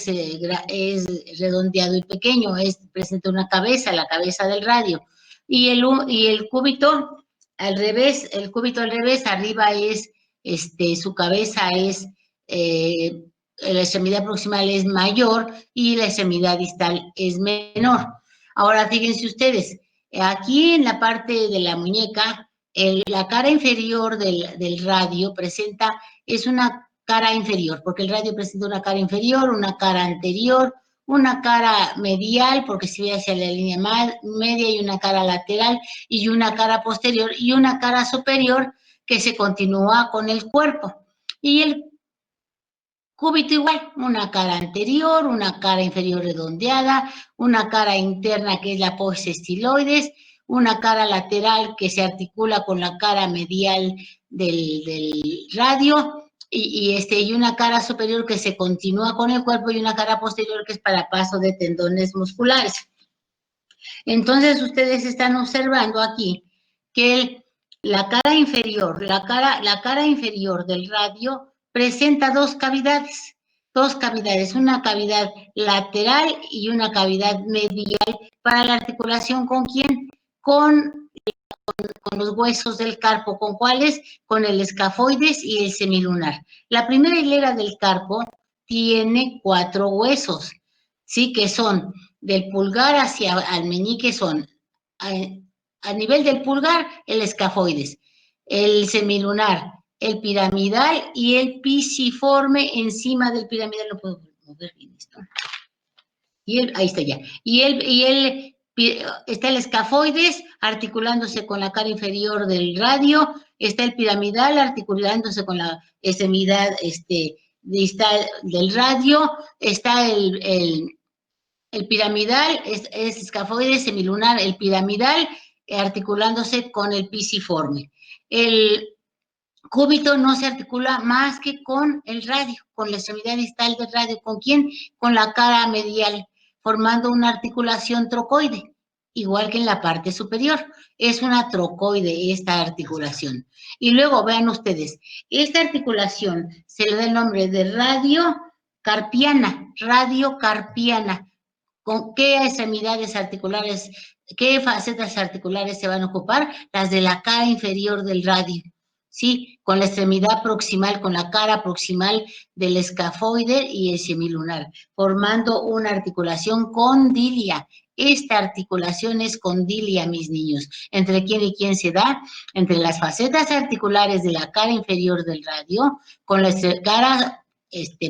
es redondeado y pequeño, presenta una cabeza, la cabeza del radio. Y el cúbito al revés, arriba es, su cabeza es, la extremidad proximal es mayor y la extremidad distal es menor. Ahora, fíjense ustedes, aquí en la parte de la muñeca, la cara inferior del radio es una cara inferior, porque el radio presenta una cara inferior, una cara anterior, una cara medial, porque se ve hacia la línea media, y una cara lateral, y una cara posterior, y una cara superior que se continúa con el cuerpo. Y el cúbito igual, una cara anterior, una cara inferior redondeada, una cara interna que es la apófisis estiloides, una cara lateral que se articula con la cara medial del radio, y una cara superior que se continúa con el cuerpo, y una cara posterior que es para paso de tendones musculares. Entonces, ustedes están observando aquí que la cara inferior del radio presenta dos cavidades, una cavidad lateral y una cavidad medial para la articulación. ¿Con quién? Con los huesos del carpo. ¿Con cuáles? Con el escafoides y el semilunar. La primera hilera del carpo tiene 4 huesos, ¿sí? Que son del pulgar hacia al meñique, son a nivel del pulgar el escafoides, el semilunar, el piramidal y el pisiforme encima del piramidal. No puedo mover bien esto. Ahí está ya. Está el escafoides articulándose con la cara inferior del radio, está el piramidal articulándose con la extremidad distal del radio, está el piramidal, es escafoides, semilunar, el piramidal articulándose con el pisiforme. El cúbito no se articula más que con el radio, con la extremidad distal del radio. ¿Con quién? Con la cara medial, formando una articulación trocoide, igual que en la parte superior. Es una trocoide esta articulación. Y luego, vean ustedes, esta articulación se le da el nombre de radiocarpiana. ¿Con qué extremidades articulares, qué facetas articulares se van a ocupar? Las de la cara inferior del radio, ¿sí? Con la extremidad proximal, con la cara proximal del escafoide y el semilunar, formando una articulación condilia. Esta articulación es condilia, mis niños. ¿Entre quién y quién se da? Entre las facetas articulares de la cara inferior del radio, con la cara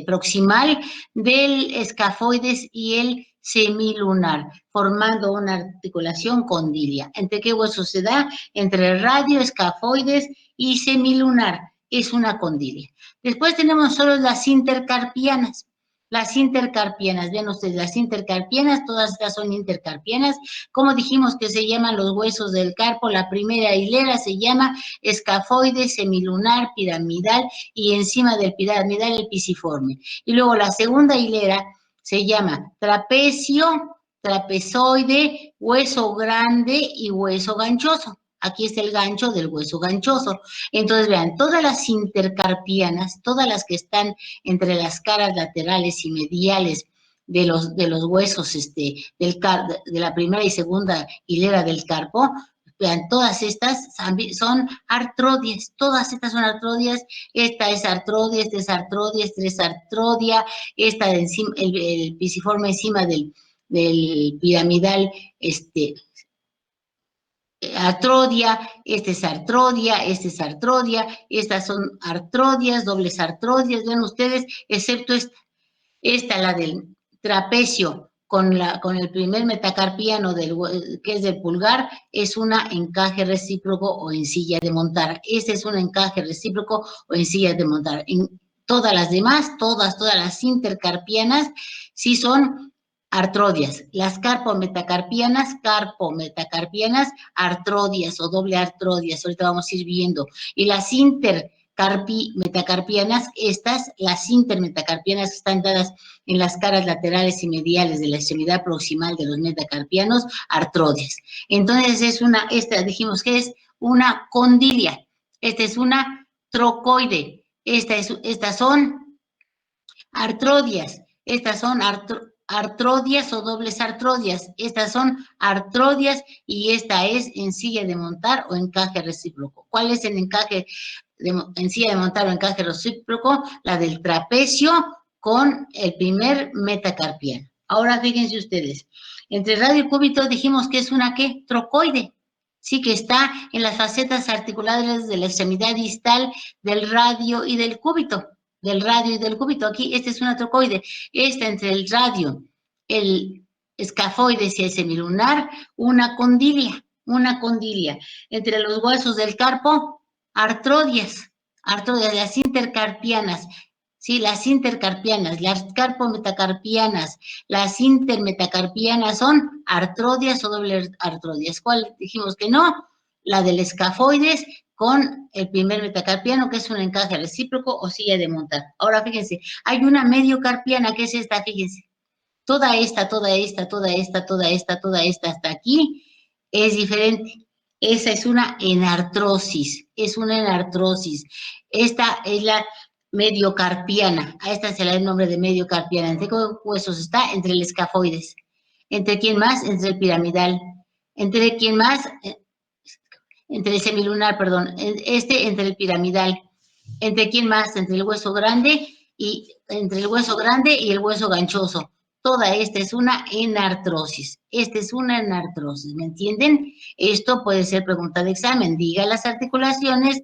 proximal del escafoides y el semilunar, formando una articulación condilia. ¿Entre qué huesos se da? Entre el radio, escafoides y semilunar. Es una condilia. Después tenemos solo las intercarpianas. Vean ustedes, las intercarpianas, todas estas son intercarpianas. Como dijimos que se llaman los huesos del carpo, la primera hilera se llama escafoide, semilunar, piramidal, y encima del piramidal el pisiforme. Y luego la segunda hilera se llama trapecio, trapezoide, hueso grande y hueso ganchoso. Aquí está el gancho del hueso ganchoso. Entonces, vean, todas las intercarpianas, todas las que están entre las caras laterales y mediales de los huesos de la primera y segunda hilera del carpo, vean, todas estas son artrodias, todas estas son artrodias. Esta es artrodia, esta es artrodia, esta es artrodia, esta de encima, el pisiforme encima del piramidal, artrodia, esta es artrodia, estas son artrodias, dobles artrodias, vean ustedes, excepto esta, la del trapecio, con el primer metacarpiano que es del pulgar, es una encaje recíproco o en silla de montar. Este es un encaje recíproco o en silla de montar. En todas las demás, todas las intercarpianas, sí son artrodias. Las carpometacarpianas, artrodias o doble artrodias, ahorita vamos a ir viendo. Y las metacarpianas, las intermetacarpianas están dadas en las caras laterales y mediales de la extremidad proximal de los metacarpianos, artrodias. Entonces esta dijimos que es una condilia, esta es una trocoide, estas son artrodias, Estas son artrodias o dobles artrodias. Estas son artrodias y esta es en silla de montar o encaje recíproco. ¿Cuál es el encaje en silla de montar o encaje recíproco? La del trapecio con el primer metacarpiano. Ahora fíjense ustedes, entre radio y cúbito dijimos que es una ¿qué? Trocoide. Sí, que está en las facetas articulares de la extremidad distal del radio y del cúbito. Del radio y del cúbito. Aquí, esta es una trocoide. Esta entre el radio, el escafoides y el semilunar, una condilia. Entre los huesos del carpo, artrodias, las intercarpianas. Sí, las intercarpianas, las carpometacarpianas, las intermetacarpianas son artrodias o dobles artrodias. ¿Cuál dijimos que no? La del escafoides con el primer metacarpiano, que es un encaje recíproco o silla de montar. Ahora fíjense, hay una mediocarpiana, que es esta, fíjense. Toda esta, hasta aquí es diferente. Esa es una enartrosis, Esta es la mediocarpiana, a esta se le da el nombre de mediocarpiana. ¿Entre qué huesos está? Entre el escafoides. ¿Entre quién más? Entre el piramidal. ¿Entre quién más? Entre el semilunar, perdón. Entre el piramidal. ¿Entre quién más? Entre el hueso grande y el hueso ganchoso. Toda esta es una enartrosis. ¿Me entienden? Esto puede ser pregunta de examen. Diga las articulaciones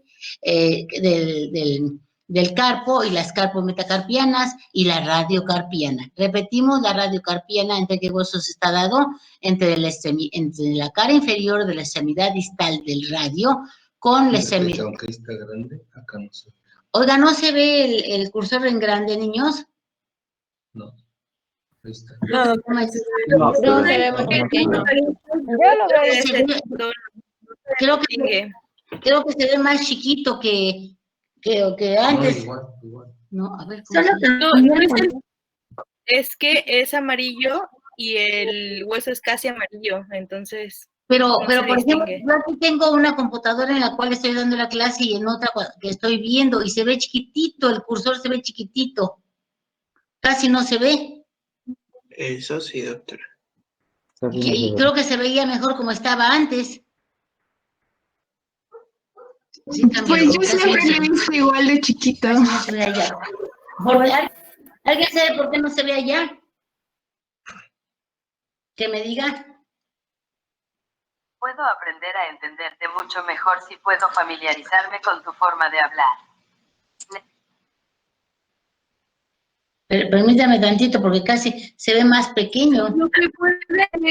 del carpo y las carpometacarpianas y la radiocarpiana. Repetimos, la radiocarpiana, ¿entre qué huesos está dado? Entre la cara inferior de la extremidad distal del radio con la extremidad. Aunque está grande, acá no se ve. Oiga, ¿no se ve el cursor en grande, niños? No. Ahí está. No, se ve muy pequeño. Creo que se ve más chiquito que antes. No, igual. No, a ver. Es que es amarillo y el hueso es casi amarillo, entonces. Pero por ejemplo, yo aquí tengo una computadora en la cual estoy dando la clase y en otra que estoy viendo y se ve chiquitito, el cursor se ve chiquitito. Casi no se ve. Eso sí, doctora. Y creo que se veía mejor como estaba antes. Sí, pues yo siempre lo he visto igual de chiquito. No se ve allá. ¿Alguien sabe por qué no se ve allá? Que me diga. Puedo aprender a entenderte mucho mejor si puedo familiarizarme con tu forma de hablar. Permítame tantito porque casi se ve más pequeño. Lo que puede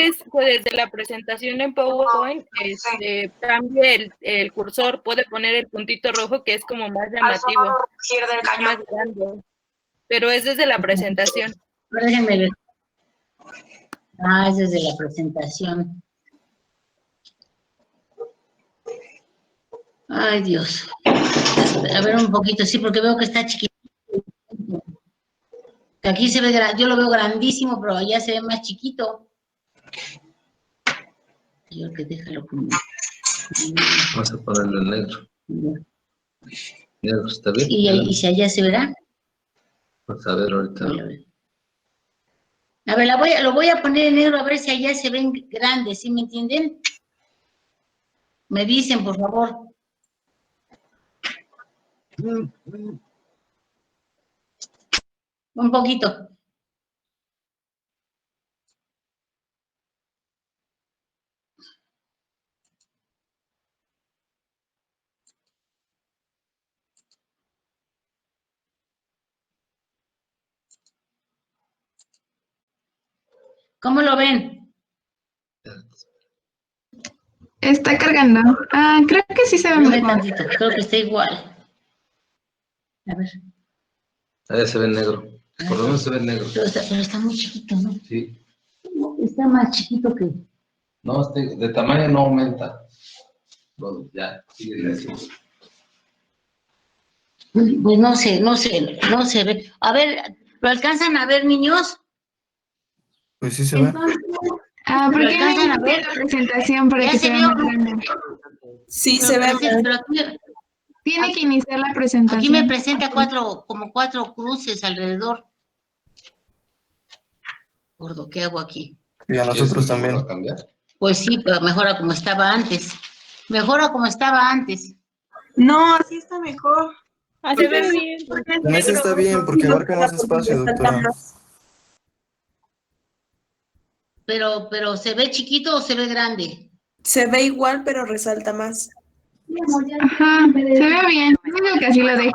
es, pues, desde la presentación en PowerPoint, cambie el cursor, puede poner el puntito rojo que es como más llamativo, más grande, pero es desde la presentación. Déjenme ver. Es desde la presentación. Ay, Dios. A ver un poquito, sí, porque veo que está chiquito. Aquí se ve, yo lo veo grandísimo, pero allá se ve más chiquito. Yo que déjalo como. Vamos a ponerlo en negro. Negro, ¿está bien? ¿Y si allá se verá? Vamos a ver ahorita. A ver, lo voy a poner en negro a ver si allá se ven grandes, ¿sí me entienden? Me dicen, por favor. Un poquito. ¿Cómo lo ven? Está cargando. Creo que sí se ve mejor. Tantito, creo que está igual. A ver. Ahí se ve negro. Por lo menos se ve negro. Pero está muy chiquito, ¿no? Sí. Está más chiquito que... No, de tamaño no aumenta. No, ya, sigue así. Pues no se ve. A ver, ¿lo alcanzan a ver, niños? Pues sí se ve. ¿Por qué no alcanzan a ver? la presentación para que se vea más grande? Sí, se ve. Pero aquí, Tiene que iniciar la presentación. aquí me presenta como cuatro cruces alrededor. Gordo, ¿qué hago aquí? Y a nosotros también. ¿Va a cambiar? Pues sí, pero mejora como estaba antes. Mejora como estaba antes. No, así está mejor. Ah, se ve bien. En ese está bien, porque abarca más espacio, doctora. Pero ¿se ve chiquito o se ve grande? Se ve igual, pero resalta más. Ajá, se ve bien. Yo digo que así lo deje.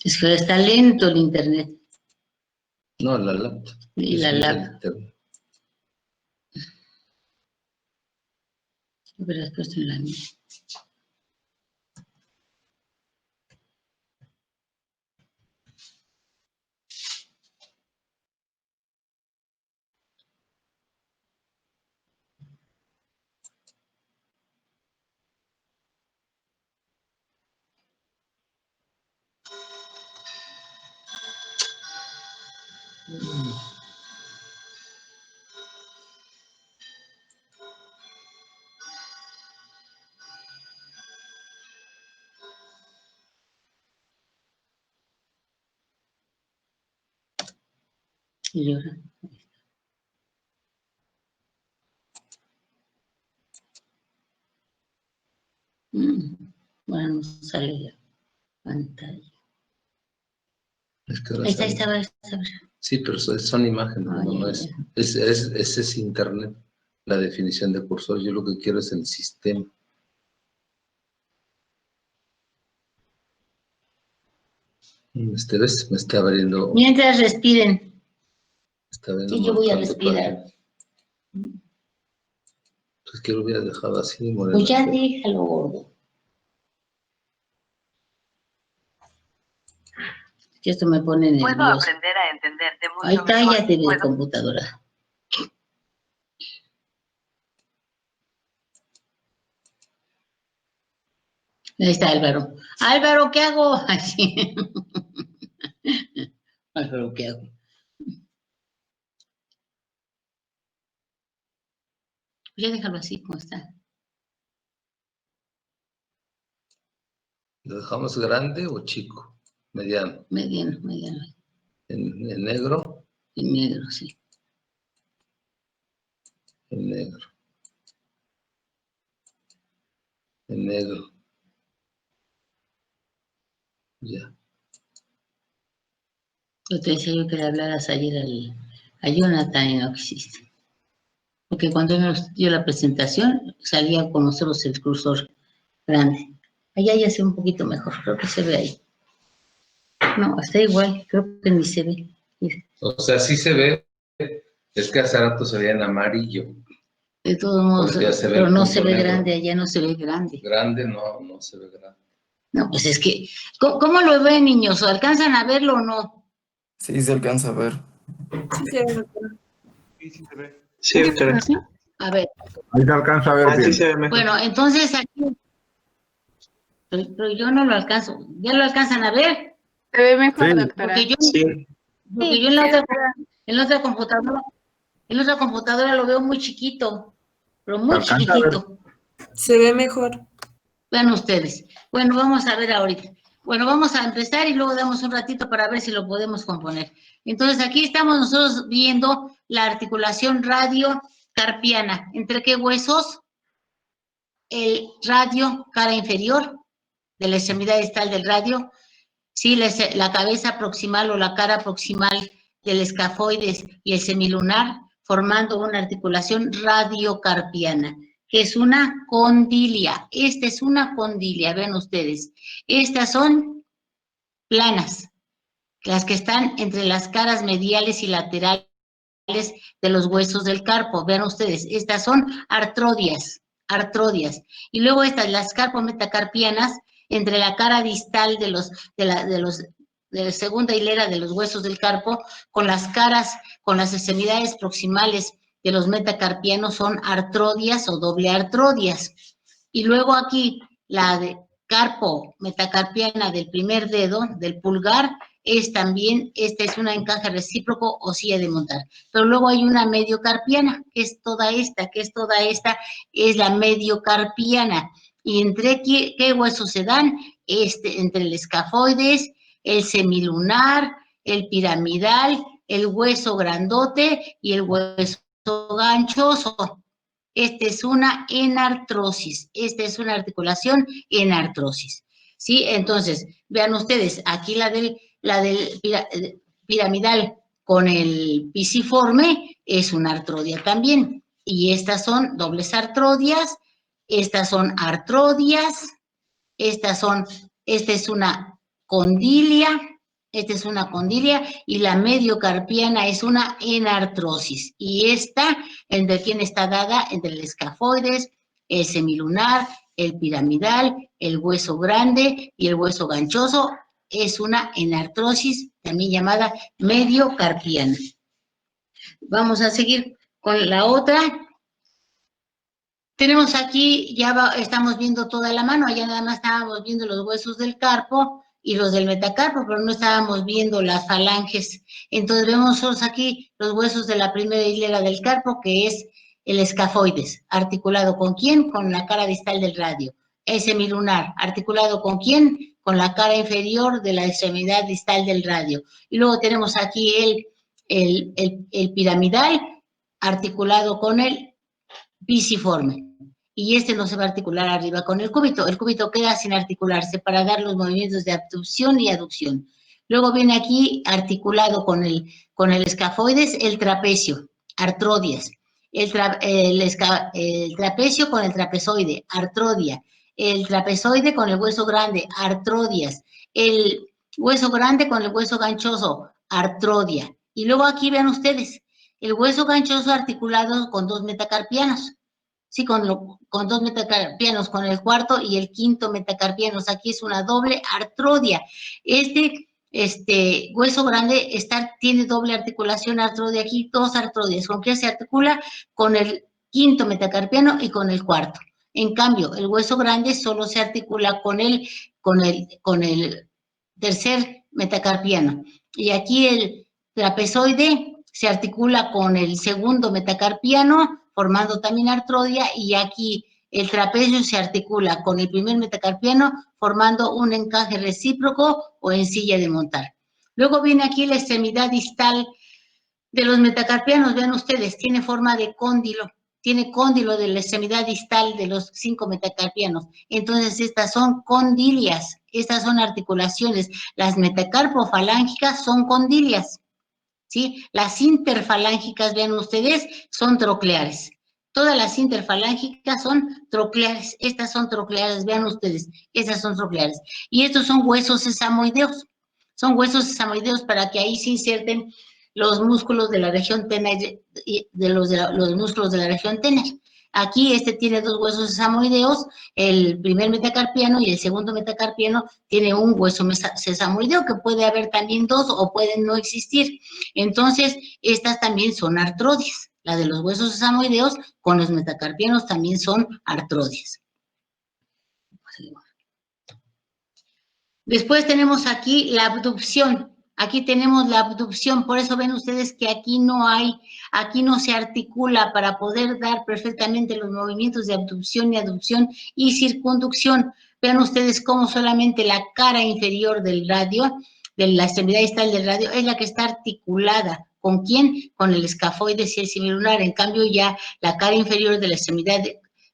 Es que está lento el internet. No, la laptop. Y la Es laptop. internet. Pero has puesto en la mía. Y ahora. Bueno, no sale la pantalla. Es que ahora Ahí está, ahí sale. estaba. Sí, pero son imágenes, Ay, no ay, es. ay. Ese es internet, la definición de cursor. Yo lo que quiero es el sistema. ¿Ves? Me está abriendo. Mientras respiren. Está abriendo Y un yo voy a montón de respirar. páginas. Pues que lo hubiera dejado así, Moreno. Pues ya déjalo, gordo. Que esto me pone Puedo nervioso. aprender a entenderte mucho Ay, mejor. cállate de la Puedo- computadora. Ahí está Álvaro. Álvaro, ¿qué hago? Así. Álvaro, ¿qué hago? Ya déjalo así como está. ¿Lo dejamos grande o chico? Mediano. Mediano. En negro, En negro, sí. en negro. En negro. Ya. Yo te decía yo que le hablaras ayer a Jonathan y no quisiste. Porque cuando él nos dio la presentación, salía con nosotros el cursor grande. Allá ya se ve un poquito mejor, creo que se ve ahí. No, está igual, creo que ni se ve. Mira, O sea, sí se ve. Es que hace rato se veía en amarillo. de todos modos, Porque ya se ve pero el no punto se ve negro. grande, allá no se ve grande. Grande no se ve grande. No, pues es que, ¿cómo lo ven, niños? ¿O alcanzan a verlo o no? Sí, se alcanza a ver. Sí, se ve mejor. Sí, doctora. A ver, Ahí se alcanza a ver Así bien. se ve mejor. bueno, entonces aquí, pero yo no lo alcanzo. ¿Ya lo alcanzan a ver? Se ve mejor, Sí. doctora. Porque yo en la otra computadora lo veo muy chiquito, pero muy ¿Se alcanza a ver? chiquitito. Se ve mejor. Vean ustedes. Bueno, vamos a ver ahorita. Bueno, vamos a empezar y luego damos un ratito para ver si lo podemos componer. Entonces, aquí estamos nosotros viendo la articulación radiocarpiana. ¿Entre qué huesos? El radio, cara inferior, de la extremidad distal del radio. Sí, la cabeza proximal o la cara proximal del escafoides y el semilunar, formando una articulación radiocarpiana, que es una condilia. Esta es una condilia, ven ustedes. Estas son planas, las que están entre las caras mediales y laterales de los huesos del carpo. Vean ustedes, estas son artrodias. Y luego estas, las carpometacarpianas, entre la cara distal de la segunda hilera de los huesos del carpo, con las extremidades proximales de los metacarpianos son artrodias o doble artrodias. Y luego aquí, la de carpo metacarpiana del primer dedo, del pulgar, es también, esta es una encaje recíproco o silla de montar. Pero luego hay una mediocarpiana, que es toda esta, es la mediocarpiana. ¿Y entre qué huesos se dan? Entre el escafoides, el semilunar, el piramidal, el hueso grandote y el hueso ganchoso. Esta es una enartrosis, esta es una articulación enartrosis, ¿sí? Entonces, vean ustedes, aquí la del piramidal con el pisiforme es una artrodia también, y estas son dobles artrodias, estas son artrodias, esta es una condilia, y la mediocarpiana es una enartrosis. Y esta, ¿entre quién está dada? Entre el escafoides, el semilunar, el piramidal, el hueso grande y el hueso ganchoso. Es una enartrosis, también llamada mediocarpiana. Vamos a seguir con la otra. Tenemos aquí, estamos viendo toda la mano, allá nada más estábamos viendo los huesos del carpo y los del metacarpo, pero no estábamos viendo las falanges. Entonces vemos aquí los huesos de la primera hilera del carpo, que es el escafoides, articulado ¿con quién? Con la cara distal del radio. El semilunar, articulado ¿con quién? Con la cara inferior de la extremidad distal del radio. Y luego tenemos aquí el piramidal, articulado con el pisiforme. Y este no se va a articular arriba con el cúbito queda sin articularse para dar los movimientos de abducción y aducción. Luego viene aquí articulado con el escafoides el trapecio, artrodias, el trapecio con el trapezoide, artrodia, el trapezoide con el hueso grande, artrodias, el hueso grande con el hueso ganchoso, artrodia. Y luego aquí vean ustedes, el hueso ganchoso articulado con dos metacarpianos. Sí, con dos metacarpianos, con el cuarto y el quinto metacarpianos. Aquí es una doble artrodia. Hueso grande tiene doble articulación artrodia, aquí dos artrodias. ¿Con qué se articula? Con el quinto metacarpiano y con el cuarto. En cambio, el hueso grande solo se articula con el tercer metacarpiano. Y aquí el trapezoide se articula con el segundo metacarpiano, formando también artrodia, y aquí el trapecio se articula con el primer metacarpiano, formando un encaje recíproco o en silla de montar. Luego viene aquí la extremidad distal de los metacarpianos, vean ustedes, tiene forma de cóndilo, tiene cóndilo de la extremidad distal de los 5 metacarpianos. Entonces, estas son condilias, estas son articulaciones. Las metacarpofalángicas son condilias, ¿sí? Las interfalángicas, vean ustedes, son trocleares. Todas las interfalángicas son trocleares. Estas son trocleares, vean ustedes, estas son trocleares. Y estos son huesos sesamoideos. Son huesos sesamoideos para que ahí se inserten los músculos de la región tenar, los músculos de la región tenar. Aquí tiene dos huesos sesamoideos, el primer metacarpiano y el segundo metacarpiano tiene un hueso sesamoideo, que puede haber también dos o pueden no existir. Entonces, estas también son artrodias. La de los huesos sesamoideos con los metacarpianos también son artrodias. Después tenemos aquí la abducción. Aquí tenemos la abducción, por eso ven ustedes que aquí no se articula para poder dar perfectamente los movimientos de abducción y aducción y circunducción. Vean ustedes cómo solamente la cara inferior del radio, de la extremidad distal del radio, es la que está articulada. ¿Con quién? Con el escafoides y el semilunar. En cambio, ya la cara inferior de la extremidad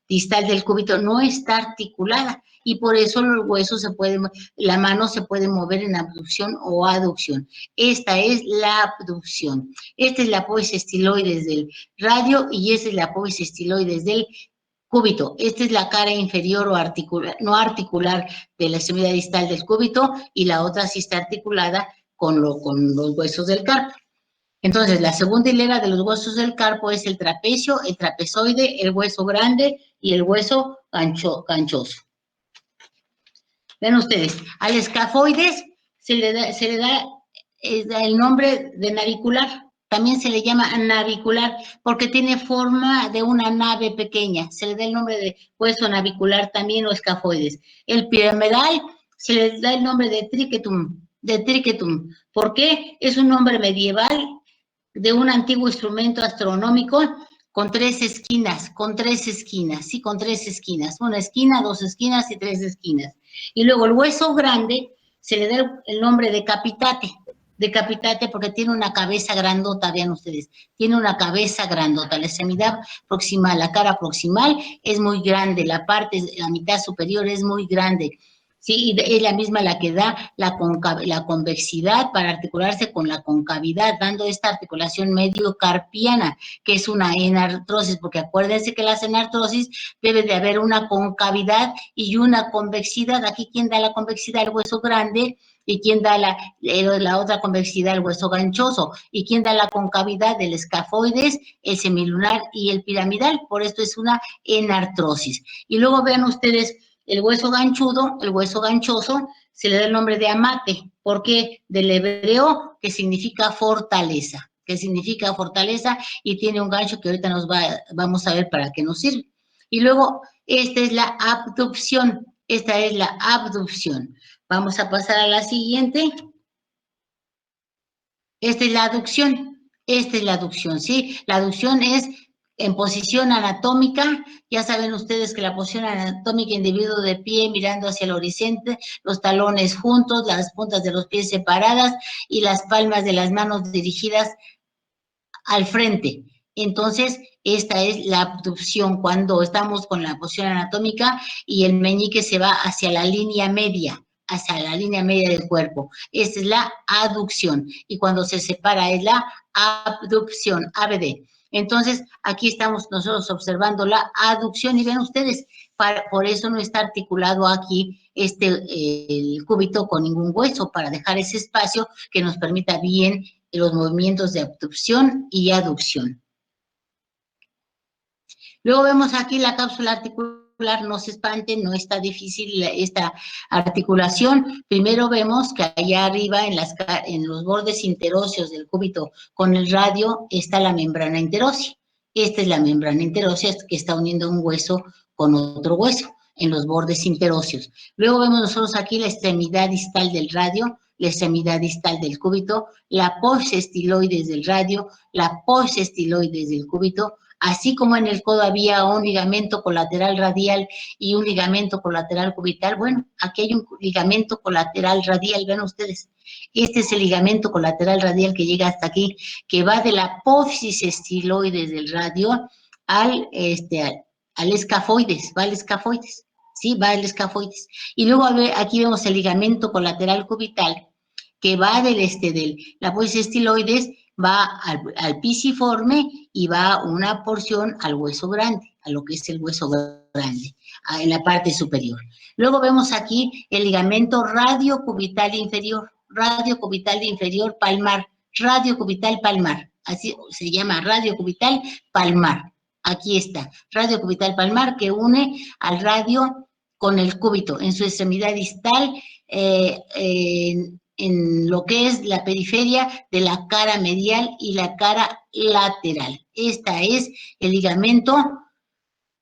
distal del cúbito no está articulada. Y por eso los huesos la mano se puede mover en abducción o aducción. Esta es la abducción. Esta es la apófisis estiloides del radio y esta es la apófisis estiloides del cúbito. Esta es la cara inferior o no articular de la extremidad distal del cúbito y la otra sí está articulada con los huesos del carpo. Entonces, la segunda hilera de los huesos del carpo es el trapecio, el trapezoide, el hueso grande y el hueso ganchoso. Ven ustedes, al escafoides se le da el nombre de navicular, también se le llama navicular porque tiene forma de una nave pequeña, se le da el nombre de hueso navicular también o escafoides. El piramidal se le da el nombre de triquetum de triquetum. ¿Por qué? Es un nombre medieval de un antiguo instrumento astronómico con 3 esquinas, sí, con 3 esquinas. Una esquina, 2 esquinas y 3 esquinas. Y luego el hueso grande se le da el nombre de capitate porque tiene una cabeza grandota, vean ustedes, tiene una cabeza grandota, la extremidad proximal, la cara proximal es muy grande, la mitad superior es muy grande, sí, y es la misma la que da la convexidad para articularse con la concavidad, dando esta articulación mediocarpiana, que es una enartrosis, porque acuérdense que las enartrosis debe de haber una concavidad y una convexidad. Aquí, ¿quién da la convexidad? El hueso grande. ¿Y quién da la otra convexidad? El hueso ganchoso. ¿Y quién da la concavidad? El escafoides, el semilunar y el piramidal. Por esto es una enartrosis. Y luego vean ustedes el hueso ganchudo, el hueso ganchoso, se le da el nombre de amate. ¿Por qué? Del hebreo, que significa fortaleza. Y tiene un gancho que ahorita vamos a ver para qué nos sirve. Y luego, esta es la abducción. Vamos a pasar a la siguiente. Esta es la aducción, ¿sí? La aducción es en posición anatómica. Ya saben ustedes que la posición anatómica, individuo de pie mirando hacia el horizonte, los talones juntos, las puntas de los pies separadas y las palmas de las manos dirigidas al frente. Entonces, esta es la abducción, cuando estamos con la posición anatómica y el meñique se va hacia la línea media del cuerpo. Esta es la aducción. Y cuando se separa es la abducción, ABD. Entonces, aquí estamos nosotros observando la aducción y ven ustedes, por eso no está articulado aquí el cúbito con ningún hueso, para dejar ese espacio que nos permita bien los movimientos de abducción y aducción. Luego vemos aquí la cápsula articular, no se espanten, no está difícil esta articulación. Primero vemos que allá arriba en los bordes interóseos del cúbito con el radio está la membrana interósea. Esta es la membrana interósea que está uniendo un hueso con otro hueso en los bordes interóseos. Luego vemos nosotros aquí la extremidad distal del radio, la extremidad distal del cúbito, la apófisis estiloides del radio, la apófisis estiloides del cúbito, así como en el codo había un ligamento colateral radial y un ligamento colateral cubital. Bueno, aquí hay un ligamento colateral radial, vean ustedes. Este es el ligamento colateral radial que llega hasta aquí, que va de la apófisis estiloides del radio al escafoides, ¿sí? Va al escafoides. Y luego aquí vemos el ligamento colateral cubital, que va la apófisis estiloides, va al pisiforme y va una porción al hueso grande, a lo que es el hueso grande, en la parte superior. Luego vemos aquí el ligamento radiocubital inferior palmar, radiocubital palmar, así se llama, radiocubital palmar. Aquí está, radiocubital palmar, que une al radio con el cúbito en su extremidad distal, en lo que es la periferia de la cara medial y la cara lateral. Esta es el ligamento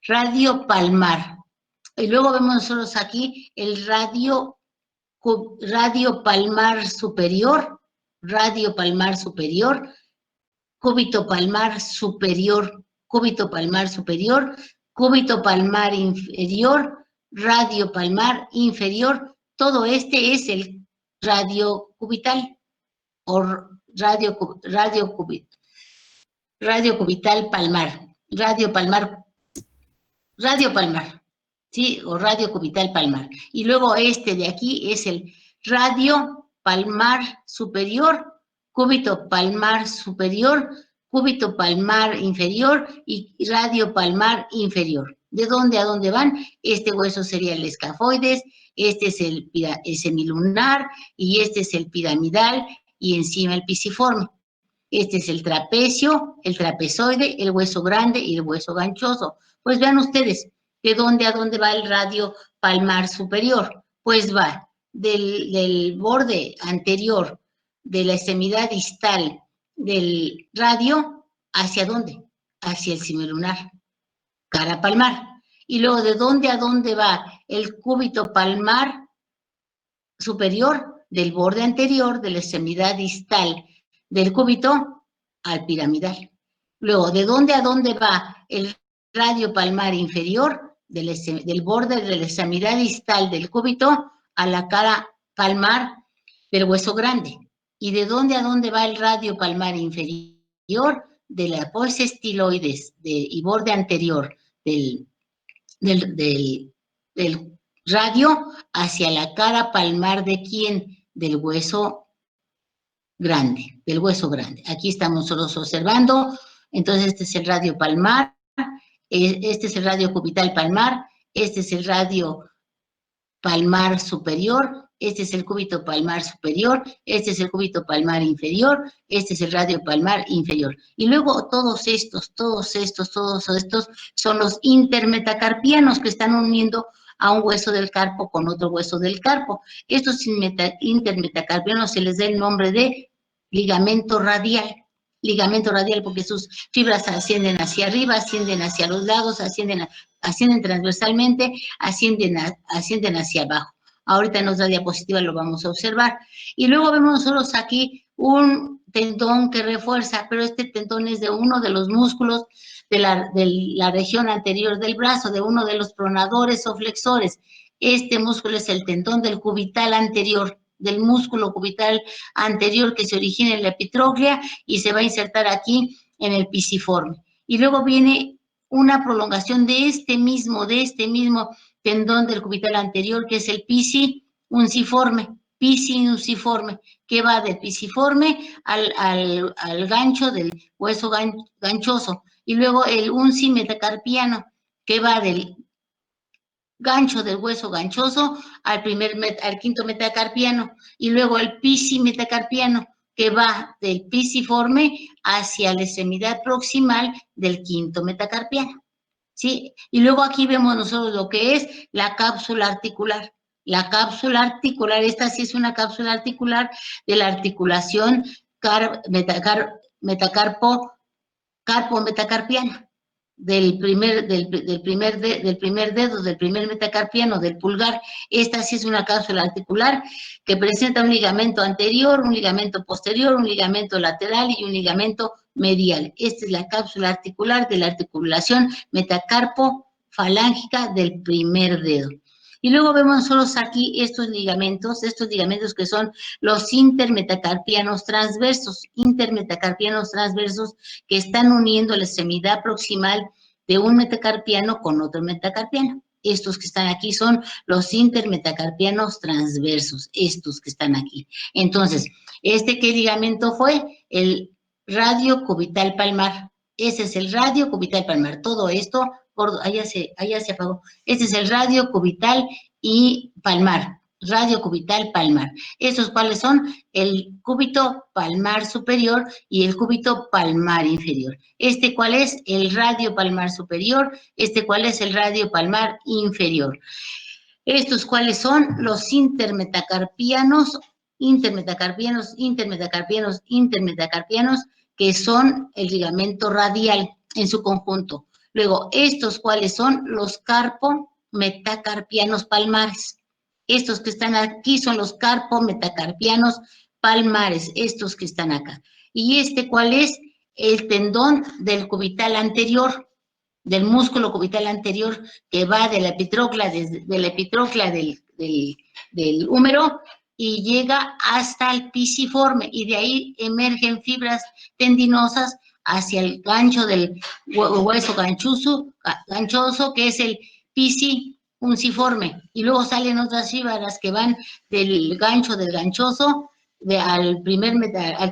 radiopalmar. Y luego vemos nosotros aquí el radiopalmar superior, cúbito palmar superior, cúbito palmar inferior, radiopalmar inferior. Todo este es el radiocubital o radiocubital palmar, radiopalmar, ¿sí? O radiocubital palmar. Y luego este de aquí es el radiopalmar superior, cúbito palmar superior, cúbito palmar inferior y radiopalmar inferior. ¿De dónde a dónde van? Este hueso sería el escafoides, este es el semilunar y este es el piramidal y encima el pisiforme. Este es el trapecio, el trapezoide, el hueso grande y el hueso ganchoso. Pues vean ustedes, ¿de dónde a dónde va el radio palmar superior? Pues va del borde anterior de la extremidad distal del radio, ¿hacia dónde? Hacia el semilunar, cara palmar. Y luego, ¿de dónde a dónde va el cúbito palmar superior? del borde anterior de la extremidad distal del cúbito al piramidal. Luego, ¿de dónde a dónde va el radio palmar inferior? Del borde de la extremidad distal del cúbito a la cara palmar del hueso grande. ¿Y de dónde a dónde va el radio palmar inferior? De la apófisis estiloides y borde anterior del radio hacia la cara palmar de quién? Del hueso grande, del hueso grande. Aquí estamos nosotros observando, entonces este es el radio palmar, este es el radio cubital palmar, este es el radio palmar superior, este es el cúbito palmar superior, este es el cúbito palmar inferior, este es el radio palmar inferior. Y luego todos estos son los intermetacarpianos que están uniendo a un hueso del carpo con otro hueso del carpo. Estos intermetacarpianos se les da el nombre de ligamento radial porque sus fibras ascienden hacia arriba, ascienden hacia los lados, ascienden transversalmente, ascienden hacia abajo. Ahorita en otra diapositiva lo vamos a observar. Y luego vemos nosotros aquí un tendón que refuerza, pero este tendón es de uno de los músculos de la región anterior del brazo, de uno de los pronadores o flexores. Este músculo es el tendón del cubital anterior, del músculo cubital anterior que se origina en la epitróglea y se va a insertar aquí en el pisiforme. Y luego viene una prolongación de este mismo tendón del cubital anterior, que es el pisiunciforme, que va del pisiforme al gancho del hueso ganchoso. Y luego el uncimetacarpiano, que va del gancho del hueso ganchoso al quinto metacarpiano, y luego el pisimetacarpiano, que va del pisiforme hacia la extremidad proximal del quinto metacarpiano, ¿sí? Y luego aquí vemos nosotros lo que es la cápsula articular. La cápsula articular, esta sí es una cápsula articular de la articulación carpo-metacarpiana. Del primer dedo, del primer metacarpiano, del pulgar. Esta sí es una cápsula articular que presenta un ligamento anterior, un ligamento posterior, un ligamento lateral y un ligamento medial. Esta es la cápsula articular de la articulación metacarpo-falángica del primer dedo. Y luego vemos nosotros aquí estos ligamentos que son los intermetacarpianos transversos, que están uniendo la extremidad proximal de un metacarpiano con otro metacarpiano. Estos que están aquí son los intermetacarpianos transversos, estos que están aquí. Entonces, ¿qué ligamento fue? El radio cubital palmar. Ese es el radio cubital palmar. Todo esto, allá se apagó. Este es el radio cubital y palmar. Radio cubital palmar. ¿Estos cuáles son? El cúbito palmar superior y el cúbito palmar inferior. ¿Cuál es? El radio palmar superior. ¿Cuál es? El radio palmar inferior. ¿Estos cuáles son? Los intermetacarpianos, que son el ligamento radial en su conjunto. Luego, ¿estos cuáles son? Los carpo-metacarpianos palmares. Estos que están aquí son los carpo-metacarpianos palmares, estos que están acá. ¿Y cuál es? El tendón del cubital anterior, del músculo cubital anterior, que va de la epitróclea del húmero y llega hasta el pisiforme, y de ahí emergen fibras tendinosas hacia el gancho del hueso ganchoso, que es el pisiunciforme, y luego salen otras fibras que van del gancho del ganchoso al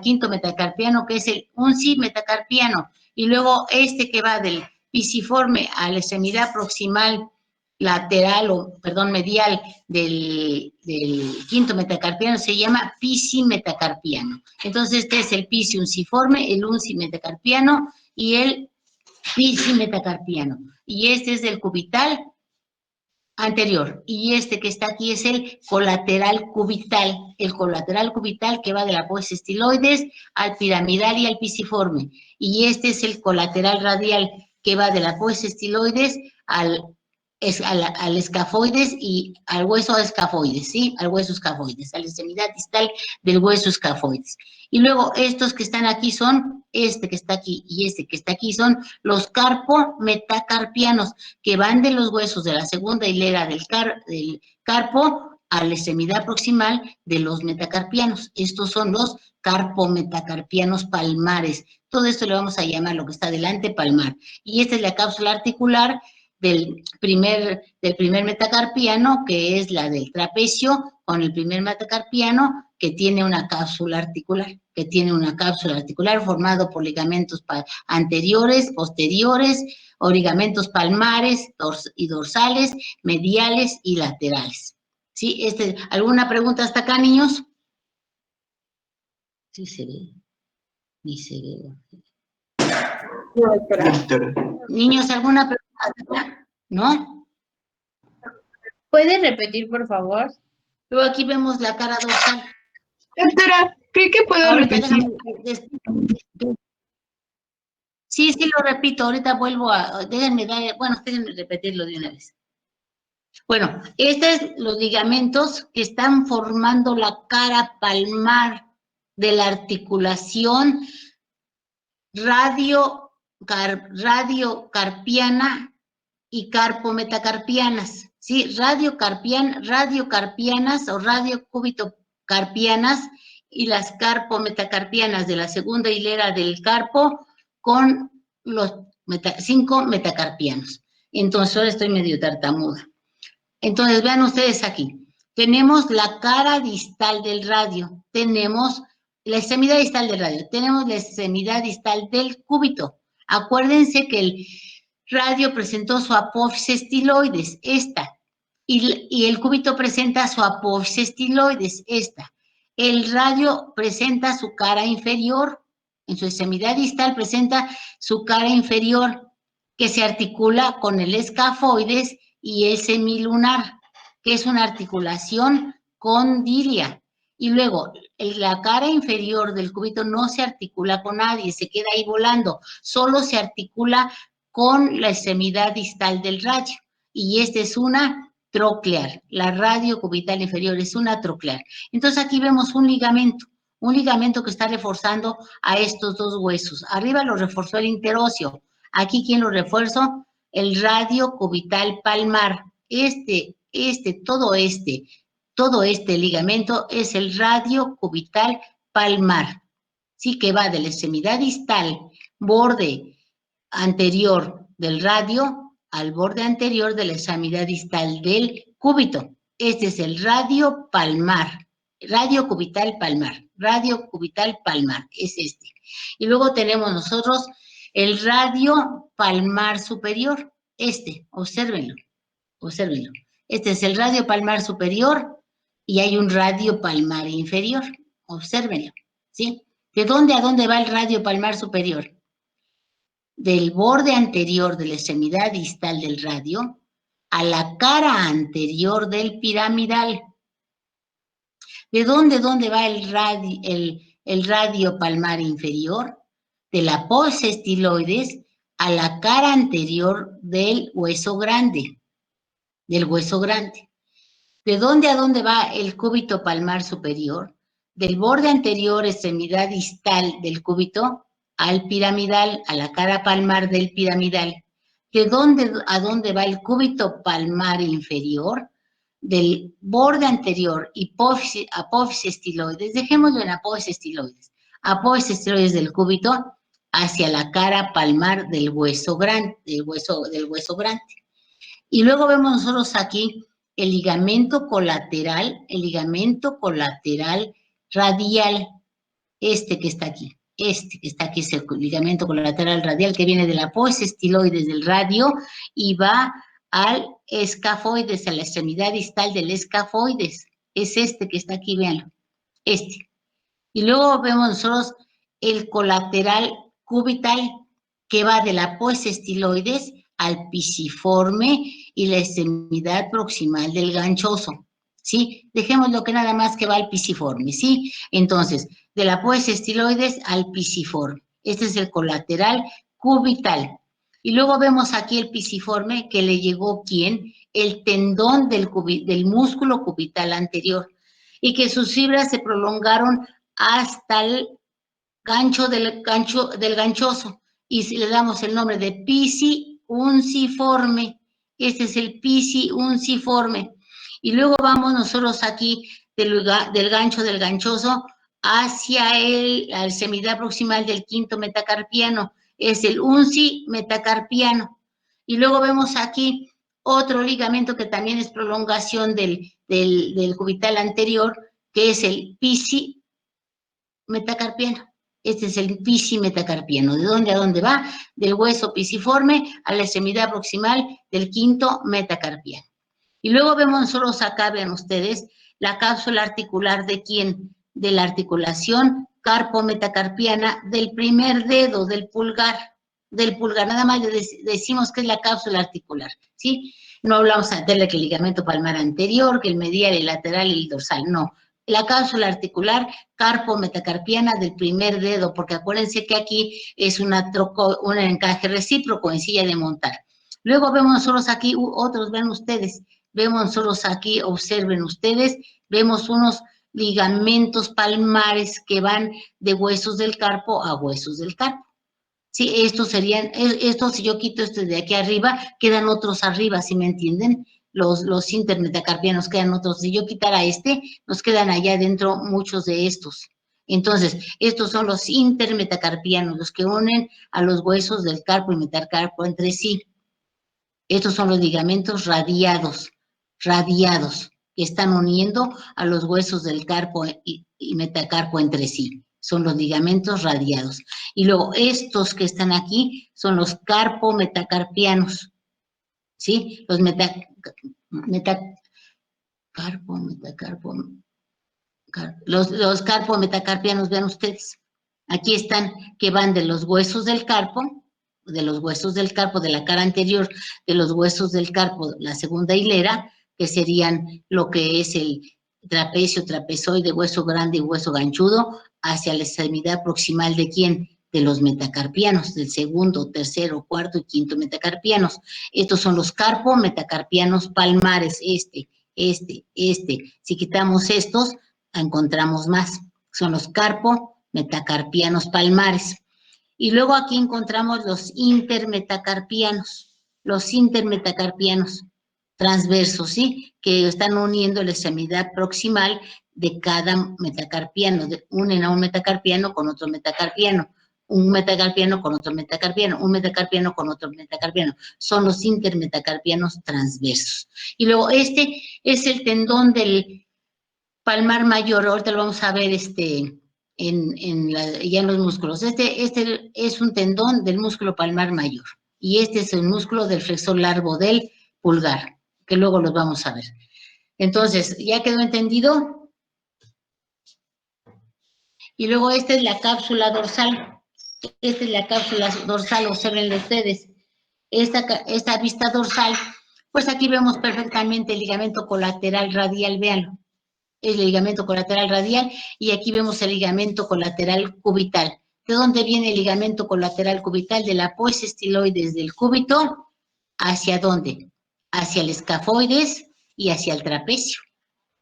quinto metacarpiano, que es el uncimetacarpiano, y luego que va del pisiforme a la extremidad proximal medial del quinto metacarpiano se llama pisimetacarpiano. Entonces, este es el pisiunciforme, el uncimetacarpiano y el pisimetacarpiano. Y este es del cubital anterior. Y que está aquí es el colateral cubital. El colateral cubital que va de la apófisis estiloides al piramidal y al pisiforme. Y este es el colateral radial que va de la apófisis estiloides al es al escafoides y al hueso escafoides, ¿sí? Al hueso escafoides, a la extremidad distal del hueso escafoides. Y luego estos que están aquí son, este que está aquí y este que está aquí son los carpo-metacarpianos, que van de los huesos de la segunda hilera del carpo a la extremidad proximal de los metacarpianos. Estos son los carpo-metacarpianos palmares. Todo esto le vamos a llamar lo que está delante palmar. Y esta es la cápsula articular del primer metacarpiano, que es la del trapecio, con el primer metacarpiano, que tiene una cápsula articular, formado por ligamentos anteriores, posteriores, o ligamentos palmares y dorsales, mediales y laterales. ¿Sí? ¿Alguna pregunta hasta acá, niños? Sí se ve. Ni se ve. Niños, ¿alguna pregunta hasta acá? ¿No? ¿Puede repetir, por favor? Luego aquí vemos la cara dorsal. Doctora, ¿cree que puedo repetir? Sí, lo repito, ahorita vuelvo déjenme repetirlo de una vez. Bueno, estos son los ligamentos que están formando la cara palmar de la articulación radiocarpiana y carpometacarpianas, ¿sí? Radiocarpianas o radiocúbitocarpianas y las carpometacarpianas de la segunda hilera del carpo con los 5 metacarpianos. Entonces, ahora estoy medio tartamuda. Entonces, vean ustedes aquí. Tenemos la cara distal del radio, tenemos la extremidad distal del radio, tenemos la extremidad distal del cúbito. Acuérdense que el radio presentó su apófisis estiloides, esta, y el cúbito presenta su apófisis estiloides, esta. El radio presenta su cara inferior, en su extremidad distal presenta su cara inferior, que se articula con el escafoides y el semilunar, que es una articulación condilia. Y luego, la cara inferior del cúbito no se articula con nadie, se queda ahí volando, solo se articula con la extremidad distal del radio. Y esta es una troclear, la radio cubital inferior es una troclear. Entonces aquí vemos un ligamento que está reforzando a estos dos huesos. Arriba lo reforzó el interóseo. Aquí, ¿quién lo refuerzó? El radio cubital palmar. Todo este ligamento es el radio cubital palmar. Sí, que va de la extremidad distal, borde anterior del radio, al borde anterior de la extremidad distal del cúbito. Este es el radio palmar, radio cubital palmar, es este. Y luego tenemos nosotros el radio palmar superior, obsérvenlo. Este es el radio palmar superior y hay un radio palmar inferior, obsérvenlo, ¿sí? ¿De dónde a dónde va el radio palmar superior? Del borde anterior de la extremidad distal del radio a la cara anterior del piramidal. ¿De dónde va el radio palmar inferior? De la apófisis estiloides a la cara anterior del hueso grande. ¿De dónde a dónde va el cúbito palmar superior? Del borde anterior, extremidad distal del cúbito, al piramidal, a la cara palmar del piramidal. ¿De dónde a dónde va el cúbito palmar inferior? Del borde anterior, apófisis estiloides, dejémoslo en apófisis estiloides del cúbito, hacia la cara palmar del hueso grande, Y luego vemos nosotros aquí el ligamento colateral radial, este que está aquí es el ligamento colateral radial que viene de la apófisis estiloides del radio y va al escafoides, a la extremidad distal del escafoides. Es este que está aquí, véanlo, Y luego vemos nosotros el colateral cubital que va de la apófisis estiloides al pisiforme y la extremidad proximal del ganchoso, ¿sí? Dejémoslo que nada más que va al pisiforme, ¿sí? Entonces, de la apófisis estiloides al pisiforme. Este es el colateral cubital. Y luego vemos aquí el pisiforme que le llegó, ¿quién? El tendón del músculo cubital anterior, y que sus fibras se prolongaron hasta el gancho del ganchoso, y si le damos el nombre de pisiunciforme, este es el pisiunciforme. Y luego vamos nosotros aquí del gancho del ganchoso hacia la extremidad proximal del quinto metacarpiano, es el unci metacarpiano. Y luego vemos aquí otro ligamento que también es prolongación del cubital anterior, que es el pisi metacarpiano. Este es el pisi-metacarpiano. ¿De dónde a dónde va? Del hueso pisiforme a la extremidad proximal del quinto metacarpiano. Y luego vemos nosotros acá, vean ustedes, la cápsula articular de quién, de la articulación carpo-metacarpiana del primer dedo, del pulgar, nada más decimos que es la cápsula articular, ¿sí? No hablamos del ligamento palmar anterior, que el medial, el lateral y el dorsal, no. La cápsula articular carpo-metacarpiana del primer dedo, porque acuérdense que aquí es un encaje recíproco en silla de montar. Luego vemos nosotros aquí, otros ven ustedes, vemos nosotros aquí, observen ustedes, vemos unos ligamentos palmares que van de huesos del carpo a huesos del carpo. Sí, estos serían, si yo quito esto de aquí arriba, quedan otros arriba, ¿sí me entienden? Los intermetacarpianos quedan otros. Si yo quitara nos quedan allá adentro muchos de estos. Entonces, estos son los intermetacarpianos, los que unen a los huesos del carpo y metacarpo entre sí. Estos son los ligamentos radiados, que están uniendo a los huesos del carpo y metacarpo entre sí. Son los ligamentos radiados. Y luego estos que están aquí son los carpo-metacarpianos, ¿sí? Los los carpo-metacarpianos, vean ustedes. Aquí están, que van de los huesos del carpo, de la cara anterior, de los huesos del carpo, la segunda hilera, que serían lo que es el trapecio, trapezoide, hueso grande y hueso ganchudo, hacia la extremidad proximal de ¿quién? De los metacarpianos, del segundo, tercero, cuarto y quinto metacarpianos. Estos son los carpo-metacarpianos palmares, este. Si quitamos estos, encontramos más. Son los carpo-metacarpianos palmares. Y luego aquí encontramos los intermetacarpianos transversos, ¿sí? Que están uniendo la extremidad proximal de cada metacarpiano, unen a un metacarpiano con otro metacarpiano, un metacarpiano con otro metacarpiano, un metacarpiano con otro metacarpiano. Son los intermetacarpianos transversos. Y luego este es el tendón del palmar mayor, ahorita lo vamos a ver ya en los músculos. Este es un tendón del músculo palmar mayor y este es el músculo del flexor largo del pulgar, que luego los vamos a ver. Entonces, ¿ya quedó entendido? Y luego esta es la cápsula dorsal. Esta es la cápsula dorsal, observenlo ustedes. Esta vista dorsal, pues aquí vemos perfectamente el ligamento colateral radial, véanlo. Es el ligamento colateral radial y aquí vemos el ligamento colateral cubital. ¿De dónde viene el ligamento colateral cubital? De la apoyos estiloides del cúbito, ¿hacia dónde? Hacia el escafoides y hacia el trapecio.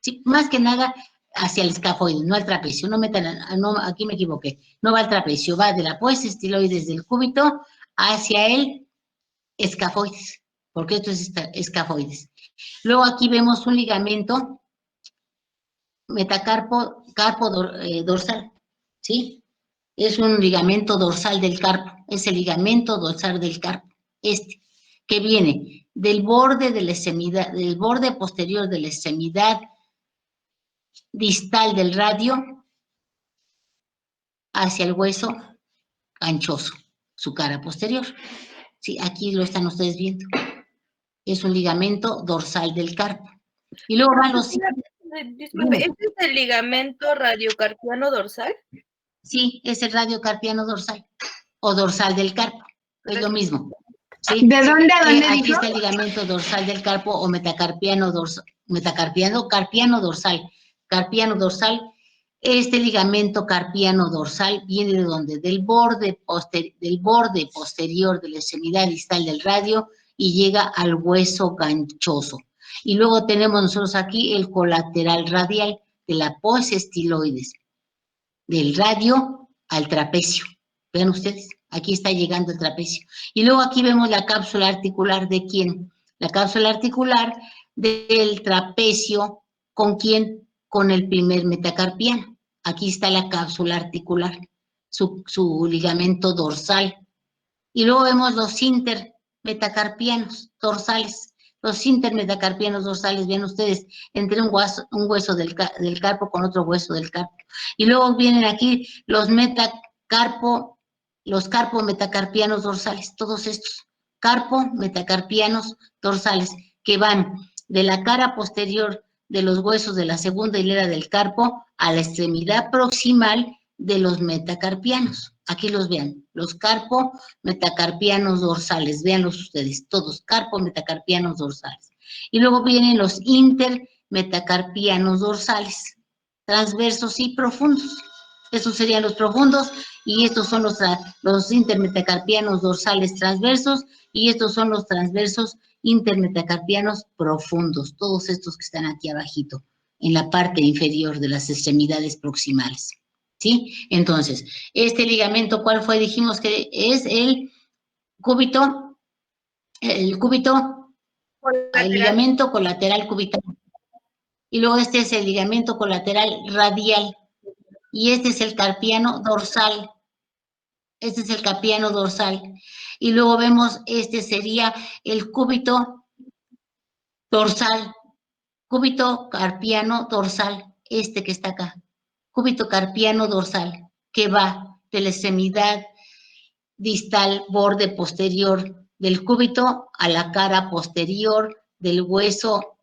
Sí, más que nada hacia el escafoides, no al trapecio. No, aquí me equivoqué. No va al trapecio, va de la apoyos estiloides del cúbito hacia el escafoides, porque esto es escafoides. Luego aquí vemos un ligamento metacarpo dorsal, ¿sí? Es un ligamento dorsal del carpo, es el ligamento dorsal del carpo, que viene del borde de la extremidad, del borde posterior de la extremidad distal del radio hacia el hueso ganchoso, su cara posterior. Sí, aquí lo están ustedes viendo. Es un ligamento dorsal del carpo. Y luego van los... Disculpe, ¿este es el ligamento radiocarpiano dorsal? Sí, es el radiocarpiano dorsal o dorsal del carpo, es lo mismo. ¿Sí? ¿De dónde a dónde aquí dijo? está el ligamento dorsal del carpo o metacarpiano dorsal, carpiano dorsal, Este ligamento carpiano dorsal viene de donde? Del borde posterior de la extremidad distal del radio y llega al hueso ganchoso. Y luego tenemos nosotros aquí el colateral radial de la apófisis estiloides, del radio al trapecio. Vean ustedes, aquí está llegando el trapecio. Y luego aquí vemos la cápsula articular de ¿quién? La cápsula articular del trapecio, ¿con quién? Con el primer metacarpiano. Aquí está la cápsula articular, su ligamento dorsal. Y luego vemos los intermetacarpianos dorsales. Los intermetacarpianos dorsales, vean ustedes, entre un hueso del carpo con otro hueso del carpo. Y luego vienen aquí los carpo-metacarpianos dorsales, todos estos carpo-metacarpianos dorsales que van de la cara posterior de los huesos de la segunda hilera del carpo a la extremidad proximal de los metacarpianos. Aquí los vean, los carpo-metacarpianos dorsales, véanlos ustedes, todos carpo-metacarpianos dorsales. Y luego vienen los intermetacarpianos dorsales, transversos y profundos. Estos serían los profundos y estos son los intermetacarpianos dorsales transversos y estos son los transversos intermetacarpianos profundos, todos estos que están aquí abajito, en la parte inferior de las extremidades proximales. ¿Sí? Entonces, este ligamento, ¿cuál fue? Dijimos que es el ligamento colateral cubital. Y luego este es el ligamento colateral radial. Y este es el carpiano dorsal. Este es el carpiano dorsal. Y luego vemos, este sería el cúbito dorsal. Cúbito carpiano dorsal. Este que está acá. Cúbito carpiano dorsal, que va de la extremidad distal, borde posterior del cúbito a la cara posterior del hueso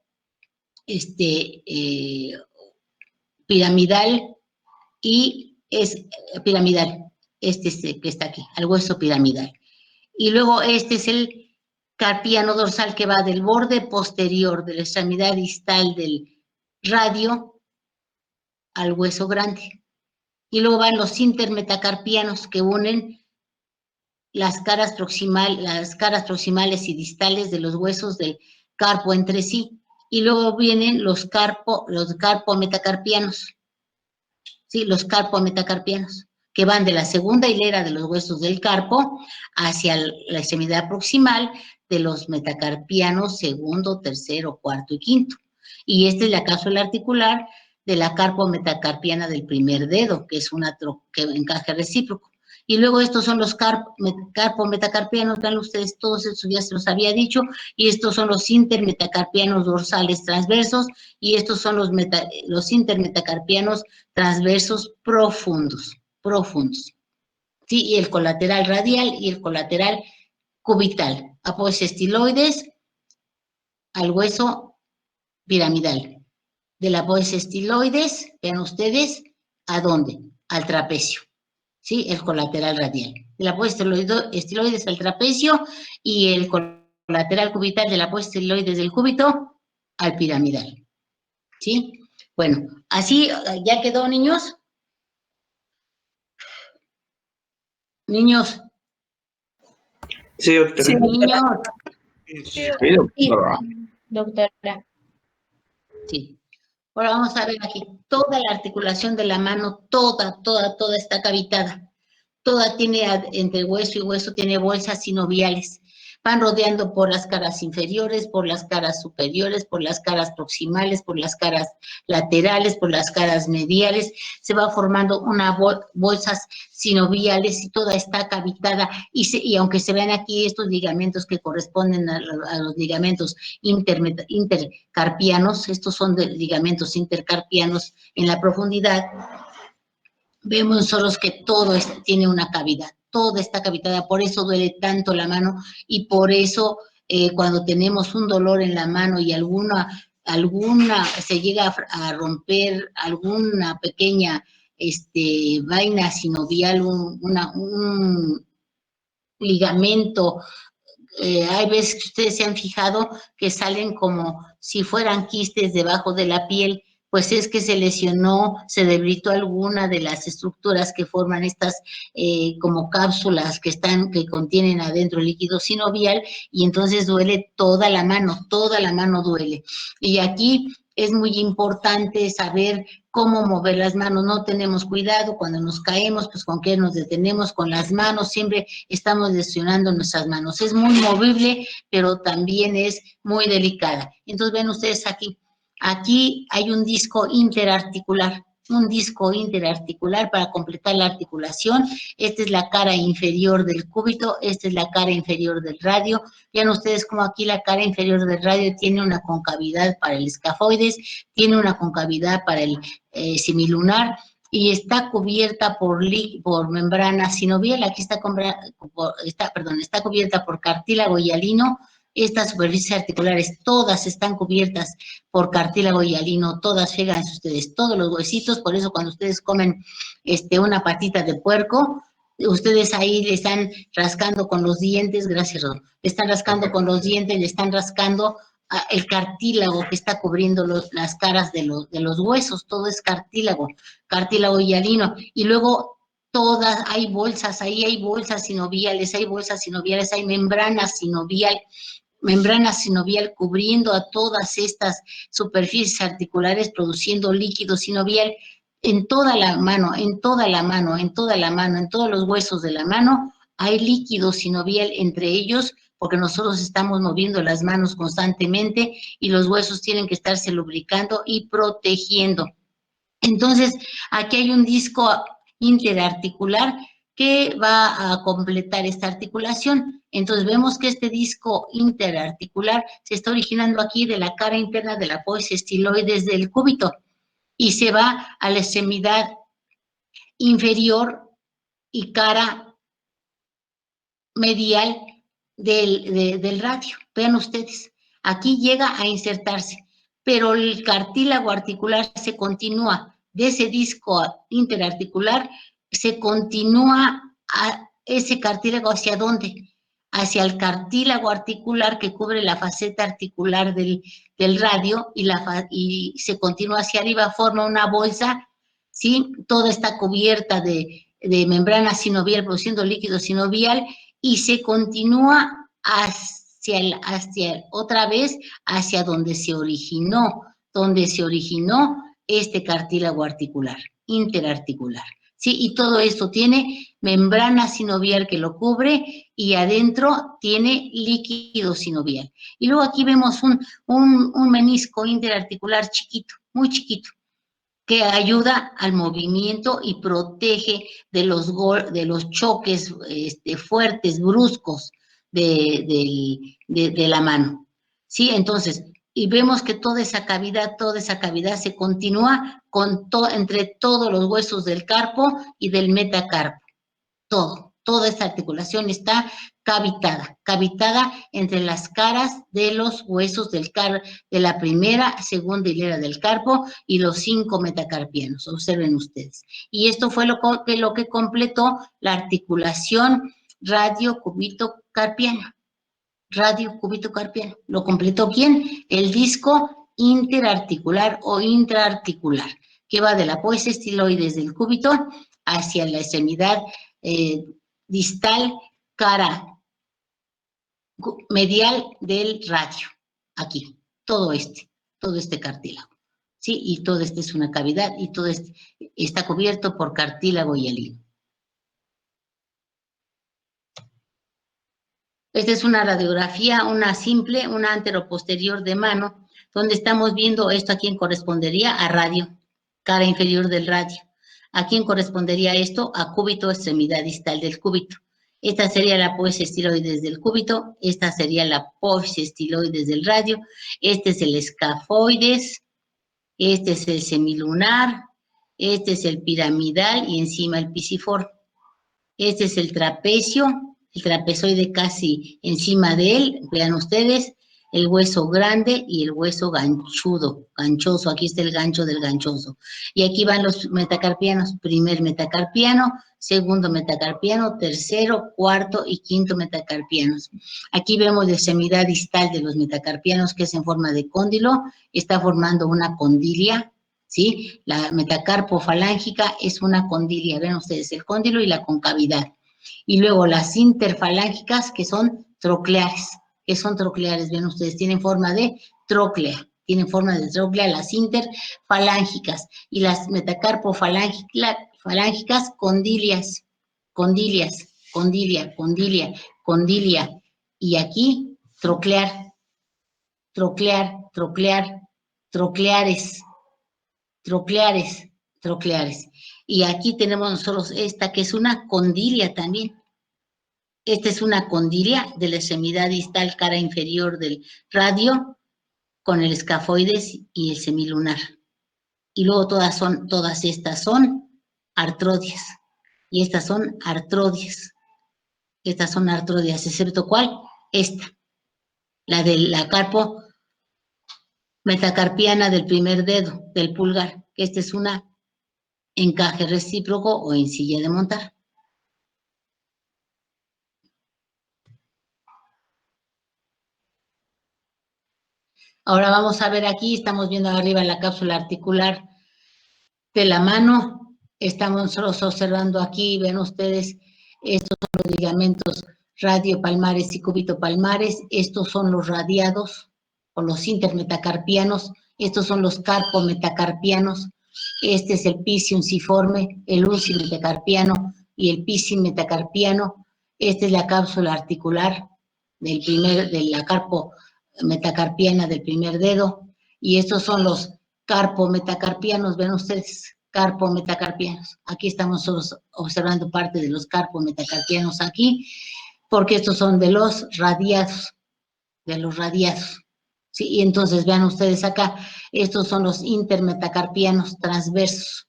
piramidal y es piramidal, este que está aquí, al hueso piramidal. Y luego este es el carpiano dorsal que va del borde posterior de la extremidad distal del radio al hueso grande. Y luego van los intermetacarpianos que unen las caras proximales y distales de los huesos del carpo entre sí. Y luego vienen los carpometacarpianos. Sí, los carpometacarpianos, que van de la segunda hilera de los huesos del carpo hacia la extremidad proximal de los metacarpianos segundo, tercero, cuarto y quinto. Y esta es la cápsula articular de la carpometacarpiana del primer dedo, que es que encaje recíproco. Y luego estos son los carpometacarpianos, vean ustedes, todos estos ya se los había dicho, y estos son los intermetacarpianos dorsales transversos, y estos son los intermetacarpianos transversos profundos. Sí, y el colateral radial y el colateral cubital, apófisis estiloides al hueso piramidal. De la apófisis estiloides, vean ustedes, ¿a dónde? Al trapecio. ¿Sí? El colateral radial. De la apófisis estiloides al trapecio y el colateral cubital de la apófisis estiloides del cúbito al piramidal. ¿Sí? Bueno, así ya quedó, niños. Niños. Sí, doctora. Sí, Niños. Sí, doctora. Doctora. Sí. Ahora vamos a ver aquí, toda la articulación de la mano, toda está cavitada. Toda tiene, entre hueso y hueso, tiene bolsas sinoviales. Van rodeando por las caras inferiores, por las caras superiores, por las caras proximales, por las caras laterales, por las caras mediales. Se va formando unas bolsas sinoviales y toda está cavitada. Y aunque se vean aquí estos ligamentos que corresponden a los ligamentos intercarpianos, estos son de ligamentos intercarpianos en la profundidad, vemos solos que todo tiene una cavidad, toda está cavitada, por eso duele tanto la mano y por eso cuando tenemos un dolor en la mano y alguna se llega a romper alguna pequeña vaina sinovial, un ligamento, hay veces que ustedes se han fijado que salen como si fueran quistes debajo de la piel, pues es que se lesionó, se debilitó alguna de las estructuras que forman estas como cápsulas que contienen adentro el líquido sinovial, y entonces duele toda la mano duele. Y aquí es muy importante saber cómo mover las manos. No tenemos cuidado cuando nos caemos, pues con qué nos detenemos, con las manos, siempre estamos lesionando nuestras manos. Es muy movible, pero también es muy delicada. Entonces ven ustedes aquí hay un disco interarticular para completar la articulación. Esta es la cara inferior del cúbito, esta es la cara inferior del radio. Vean ustedes como aquí la cara inferior del radio tiene una concavidad para el escafoides, tiene una concavidad para el semilunar, y está cubierta por membrana sinovial. Aquí está cubierta por cartílago hialino. Estas superficies articulares todas están cubiertas por cartílago hialino, todas, fíjense ustedes, todos los huesitos. Por eso cuando ustedes comen una patita de puerco, ustedes ahí le están rascando con los dientes, gracias Ron, le están rascando con los dientes, le están rascando el cartílago que está cubriendo las caras de los huesos, todo es cartílago hialino. Y luego hay bolsas sinoviales, hay membrana sinovial cubriendo a todas estas superficies articulares, produciendo líquido sinovial en toda la mano, en todos los huesos de la mano, hay líquido sinovial entre ellos, porque nosotros estamos moviendo las manos constantemente y los huesos tienen que estarse lubricando y protegiendo. Entonces, aquí hay un disco interarticular que va a completar esta articulación. Entonces, vemos que este disco interarticular se está originando aquí de la cara interna de la apófisis estiloides del cúbito y se va a la extremidad inferior y cara medial del radio. Vean ustedes, aquí llega a insertarse, pero el cartílago articular se continúa de ese disco interarticular, se continúa a ese cartílago. ¿Hacia dónde? Hacia el cartílago articular que cubre la faceta articular del radio, y se continúa hacia arriba, forma una bolsa, ¿sí? Toda está cubierta de membrana sinovial produciendo líquido sinovial, y se continúa otra vez hacia donde se originó este cartílago articular, interarticular, ¿sí? Y todo esto tiene membrana sinovial que lo cubre y adentro tiene líquido sinovial. Y luego aquí vemos un menisco interarticular chiquito, muy chiquito, que ayuda al movimiento y protege de los choques fuertes, bruscos de la mano, ¿sí? Entonces, y vemos que toda esa cavidad se continúa entre todos los huesos del carpo y del metacarpo. Toda esta articulación está cavitada entre las caras de los huesos de la primera, segunda hilera del carpo y los 5 metacarpianos, observen ustedes. Y esto fue lo que completó la articulación radio-cúbito-carpiana. ¿Lo completó quién? El disco interarticular o intraarticular, que va de la apófisis estiloides del cúbito hacia la extremidad distal, cara medial del radio. Aquí, todo este cartílago, ¿sí? Y todo este es una cavidad y todo este está cubierto por cartílago hialino. Esta es una radiografía, una anteroposterior de mano, donde estamos viendo esto. ¿A quién correspondería? A radio, cara inferior del radio. ¿A quién correspondería esto? A cúbito, extremidad distal del cúbito. Esta sería la apófisis estiloides del cúbito, esta sería la apófisis estiloides del radio, este es el escafoides, este es el semilunar, este es el piramidal y encima el pisiforme. Este es el trapezoide casi encima de él, vean ustedes, el hueso grande y el hueso ganchoso, aquí está el gancho del ganchoso. Y aquí van los metacarpianos, primer metacarpiano, segundo metacarpiano, tercero, cuarto y quinto metacarpianos. Aquí vemos la extremidad distal de los metacarpianos, que es en forma de cóndilo, está formando una condilia, ¿sí? La metacarpo falángica es una condilia, ven ustedes, el cóndilo y la concavidad. Y luego las interfalángicas, que son trocleares. ¿Qué son trocleares? Ven ustedes, tienen forma de tróclea. Tienen forma de tróclea las interfalángicas. Y las metacarpofalángicas, condilias. Condilias, condilia, condilia, condilia. Y aquí, troclear, troclear, troclear, trocleares, trocleares, trocleares. Y aquí tenemos nosotros esta que es una condilia también. Esta es una condilia de la extremidad distal cara inferior del radio con el escafoides y el semilunar. Y luego todas estas son artrodias. Y estas son artrodias. Estas son artrodias, excepto ¿cuál? Esta, la de la carpo metacarpiana del primer dedo, del pulgar. Esta es una encaje recíproco o en silla de montar. Ahora vamos a ver aquí, estamos viendo arriba la cápsula articular de la mano. Estamos nosotros observando aquí, ven ustedes, estos son los ligamentos radiopalmares y cúbitopalmares. Estos son los radiados o los intermetacarpianos. Estos son los carpometacarpianos. Este es el pisiunciforme, el uncimetacarpiano y el pisimetacarpiano. Esta es la cápsula articular de la carpometacarpiana del primer dedo. Y estos son los carpometacarpianos, ven ustedes, carpometacarpianos. Aquí estamos observando parte de los carpometacarpianos aquí, porque estos son de los radiados, ¿sí? Y entonces vean ustedes acá, estos son los intermetacarpianos transversos,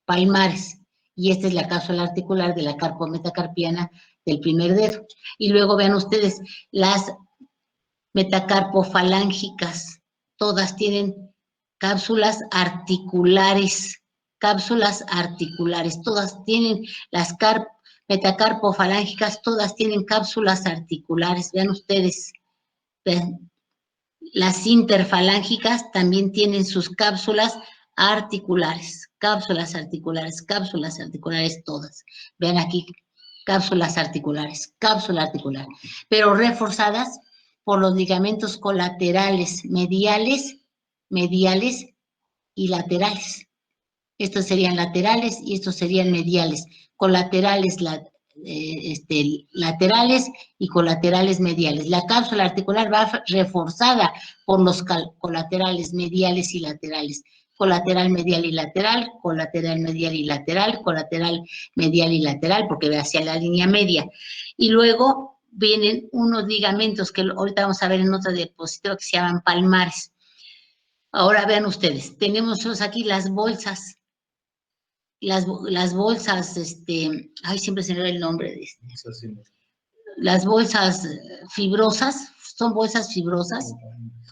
palmares, y esta es la cápsula articular de la carpometacarpiana del primer dedo. Y luego vean ustedes las metacarpofalángicas, todas tienen cápsulas articulares, todas tienen las metacarpofalángicas, todas tienen cápsulas articulares, vean ustedes, vean. Las interfalángicas también tienen sus cápsulas articulares, todas. Vean aquí, cápsula articular, pero reforzadas por los ligamentos colaterales, mediales y laterales. Estos serían laterales y estos serían mediales. Colaterales, laterales y colaterales mediales. La cápsula articular va reforzada por los colaterales mediales y laterales. Colateral medial y lateral, colateral medial y lateral, colateral medial y lateral, porque va hacia la línea media. Y luego vienen unos ligamentos que ahorita vamos a ver en otra diapositiva que se llaman palmares. Ahora vean ustedes, tenemos aquí las bolsas. Las bolsas, ay, siempre se me ve el nombre de las bolsas fibrosas, son bolsas fibrosas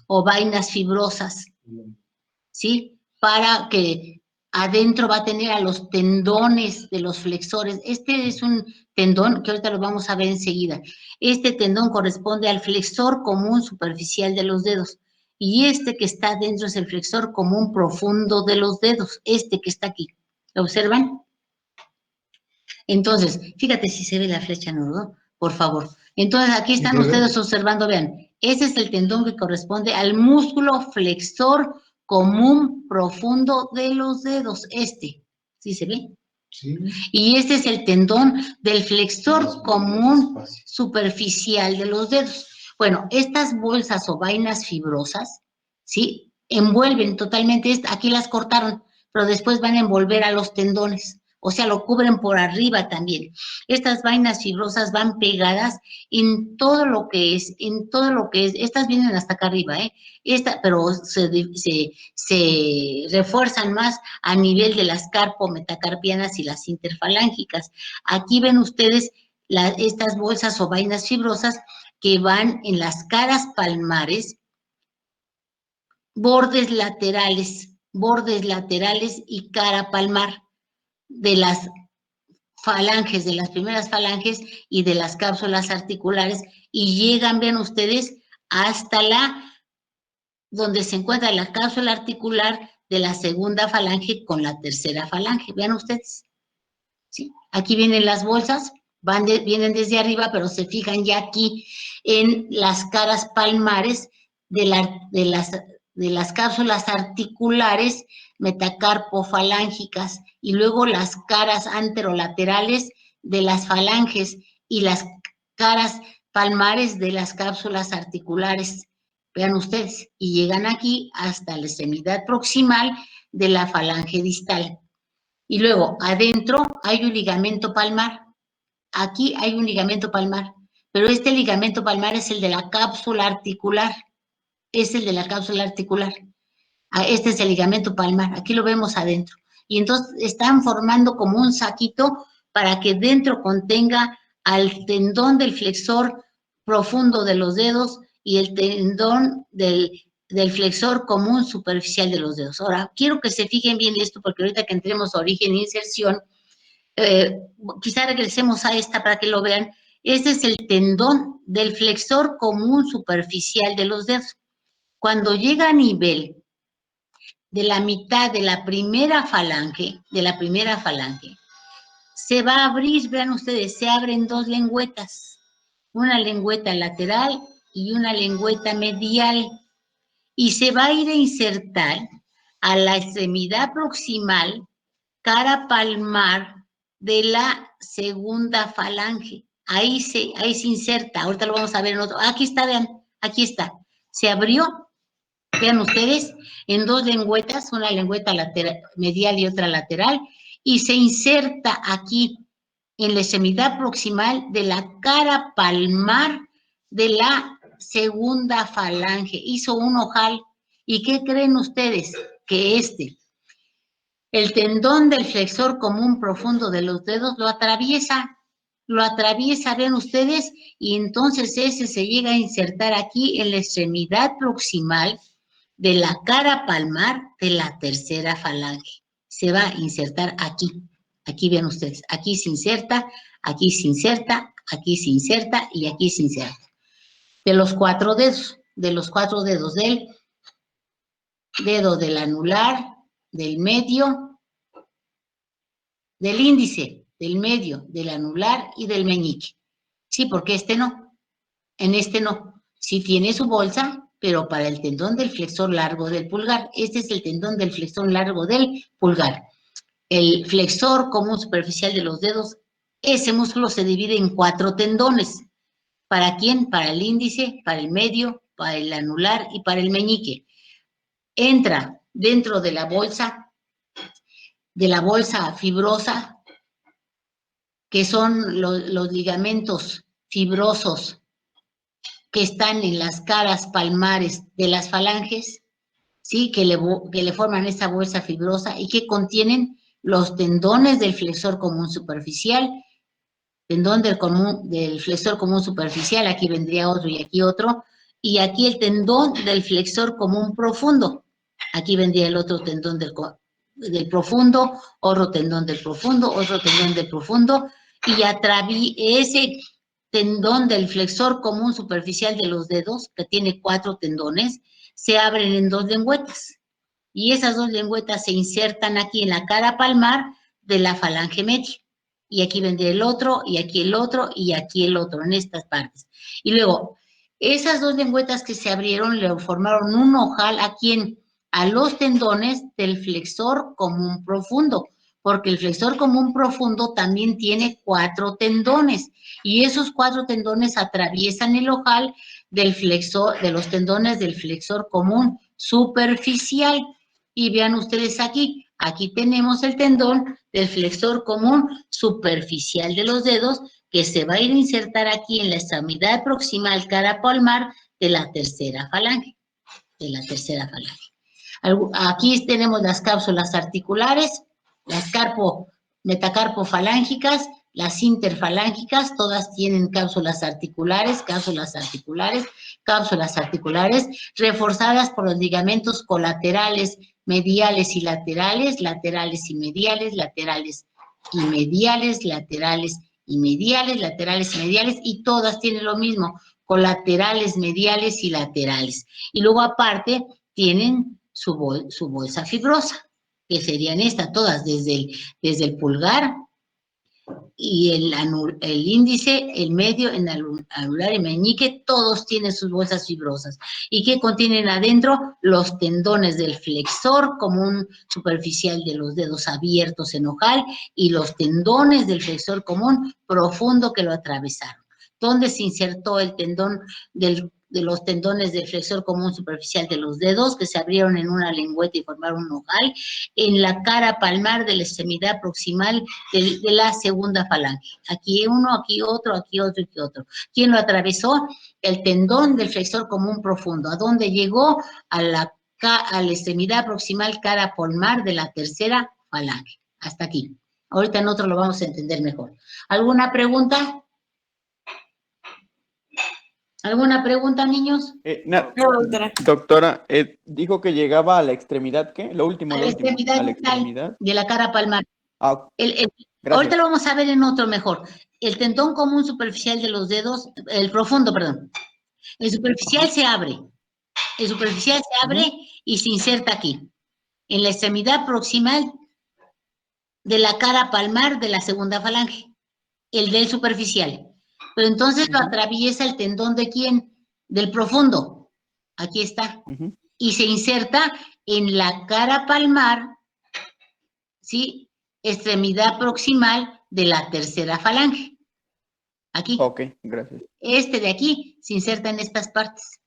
o vainas fibrosas, ¿sí? Para que adentro va a tener a los tendones de los flexores. Este es un tendón que ahorita lo vamos a ver enseguida. Este tendón corresponde al flexor común superficial de los dedos. Y este que está adentro es el flexor común profundo de los dedos, este que está aquí. ¿Lo observan? Entonces, fíjate si se ve la flecha, ¿no? Por favor. Entonces, aquí están ustedes observando, vean, ese es el tendón que corresponde al músculo flexor común profundo de los dedos, ¿sí se ve? Sí. Y este es el tendón del flexor común superficial de los dedos. Bueno, estas bolsas o vainas fibrosas, ¿sí? Envuelven totalmente, aquí las cortaron, pero después van a envolver a los tendones, o sea, lo cubren por arriba también. Estas vainas fibrosas van pegadas en todo lo que es, estas vienen hasta acá arriba, pero se refuerzan más a nivel de las carpometacarpianas y las interfalángicas. Aquí ven ustedes estas bolsas o vainas fibrosas que van en las caras palmares, bordes laterales y cara palmar de las falanges, de las primeras falanges y de las cápsulas articulares, y llegan, vean ustedes, hasta donde se encuentra la cápsula articular de la segunda falange con la tercera falange. Vean ustedes. ¿Sí? Aquí vienen las bolsas, vienen desde arriba, pero se fijan ya aquí en las caras palmares de las cápsulas articulares metacarpofalángicas y luego las caras anterolaterales de las falanges y las caras palmares de las cápsulas articulares. Vean ustedes, y llegan aquí hasta la extremidad proximal de la falange distal. Y luego, adentro hay un ligamento palmar. Aquí hay un ligamento palmar, pero este ligamento palmar es el de la cápsula articular. Es el de la cápsula articular. Este es el ligamento palmar. Aquí lo vemos adentro. Y entonces están formando como un saquito para que dentro contenga al tendón del flexor profundo de los dedos y el tendón del flexor común superficial de los dedos. Ahora, quiero que se fijen bien esto, porque ahorita que entremos a origen e inserción, quizá regresemos a esta para que lo vean. Este es el tendón del flexor común superficial de los dedos. Cuando llega a nivel de la mitad de la primera falange, se va a abrir, vean ustedes, se abren dos lengüetas, una lengüeta lateral y una lengüeta medial, y se va a ir a insertar a la extremidad proximal, cara palmar de la segunda falange. Ahí se inserta, ahorita lo vamos a ver en otro. Aquí está, vean, aquí está. Se abrió, vean ustedes, en dos lengüetas, una lengüeta lateral, medial y otra lateral, y se inserta aquí en la extremidad proximal de la cara palmar de la segunda falange. Hizo un ojal. ¿Y qué creen ustedes? Que el tendón del flexor común profundo de los dedos lo atraviesa, ven ustedes, y entonces ese se llega a insertar aquí en la extremidad proximal de la cara palmar de la tercera falange. Se va a insertar aquí. Aquí ven ustedes, aquí se inserta, aquí se inserta, aquí se inserta y aquí se inserta. De los cuatro dedos del dedo del anular, del medio, del índice, del medio, del anular y del meñique. Sí, porque este no. En este no. Sí tiene su bolsa, pero para el tendón del flexor largo del pulgar. Este es el tendón del flexor largo del pulgar. El flexor común superficial de los dedos, ese músculo se divide en 4 tendones. ¿Para quién? Para el índice, para el medio, para el anular y para el meñique. Entra dentro de la bolsa fibrosa, que son los ligamentos fibrosos que están en las caras palmares de las falanges, ¿sí? Que le forman esa bolsa fibrosa y que contienen los tendones del flexor común superficial, tendón del flexor común superficial, aquí vendría otro y aquí otro, y aquí el tendón del flexor común profundo, aquí vendría el otro tendón del profundo, otro tendón del profundo, otro tendón del profundo, y ese tendón del flexor común superficial de los dedos, que tiene 4 tendones, se abren en 2 lengüetas. Y esas 2 lengüetas se insertan aquí en la cara palmar de la falange media. Y aquí vendría el otro, y aquí el otro, y aquí el otro, en estas partes. Y luego, esas 2 lengüetas que se abrieron le formaron un ojal aquí a los tendones del flexor común profundo, porque el flexor común profundo también tiene 4 tendones, y esos 4 tendones atraviesan el ojal del flexor, de los tendones del flexor común superficial. Y vean ustedes aquí tenemos el tendón del flexor común superficial de los dedos, que se va a ir a insertar aquí en la extremidad proximal cara palmar de la tercera falange, Aquí tenemos las cápsulas articulares, las metacarpofalángicas, las interfalángicas, todas tienen cápsulas articulares, reforzadas por los ligamentos colaterales, mediales y laterales, laterales y mediales, laterales y mediales, laterales y mediales, laterales y mediales, y todas tienen lo mismo, colaterales, mediales y laterales. Y luego aparte tienen su bolsa fibrosa, que serían estas todas, desde el pulgar y el índice, el medio, el anular y meñique, todos tienen sus bolsas fibrosas. ¿Y qué contienen adentro? Los tendones del flexor común superficial de los dedos abiertos en ojal y los tendones del flexor común profundo que lo atravesaron. ¿Dónde se insertó el tendón de los tendones del flexor común superficial de los dedos, que se abrieron en una lengüeta y formaron un ojal? En la cara palmar de la extremidad proximal de la segunda falange. Aquí uno, aquí otro, aquí otro, aquí otro. ¿Quién lo atravesó? El tendón del flexor común profundo. ¿A dónde llegó? A la extremidad proximal cara palmar de la tercera falange. Hasta aquí. Ahorita en otro lo vamos a entender mejor. ¿Alguna pregunta? ¿Alguna pregunta, niños? No, doctora. Doctora, dijo que llegaba a la extremidad, ¿qué? Lo último, A lo la último. extremidad A la distal extremidad. de la cara palmar. Ah, gracias. Ahorita lo vamos a ver en otro mejor. El tendón común superficial de los dedos, el profundo, perdón. El superficial se abre. El superficial se abre y se inserta aquí, en la extremidad proximal de la cara palmar de la segunda falange. El del superficial. Pero entonces lo atraviesa el tendón de quién? Del profundo. Aquí está. Y se inserta en la cara palmar, ¿sí? Extremidad proximal de la tercera falange. Aquí. Ok, gracias. Este de aquí se inserta en estas partes.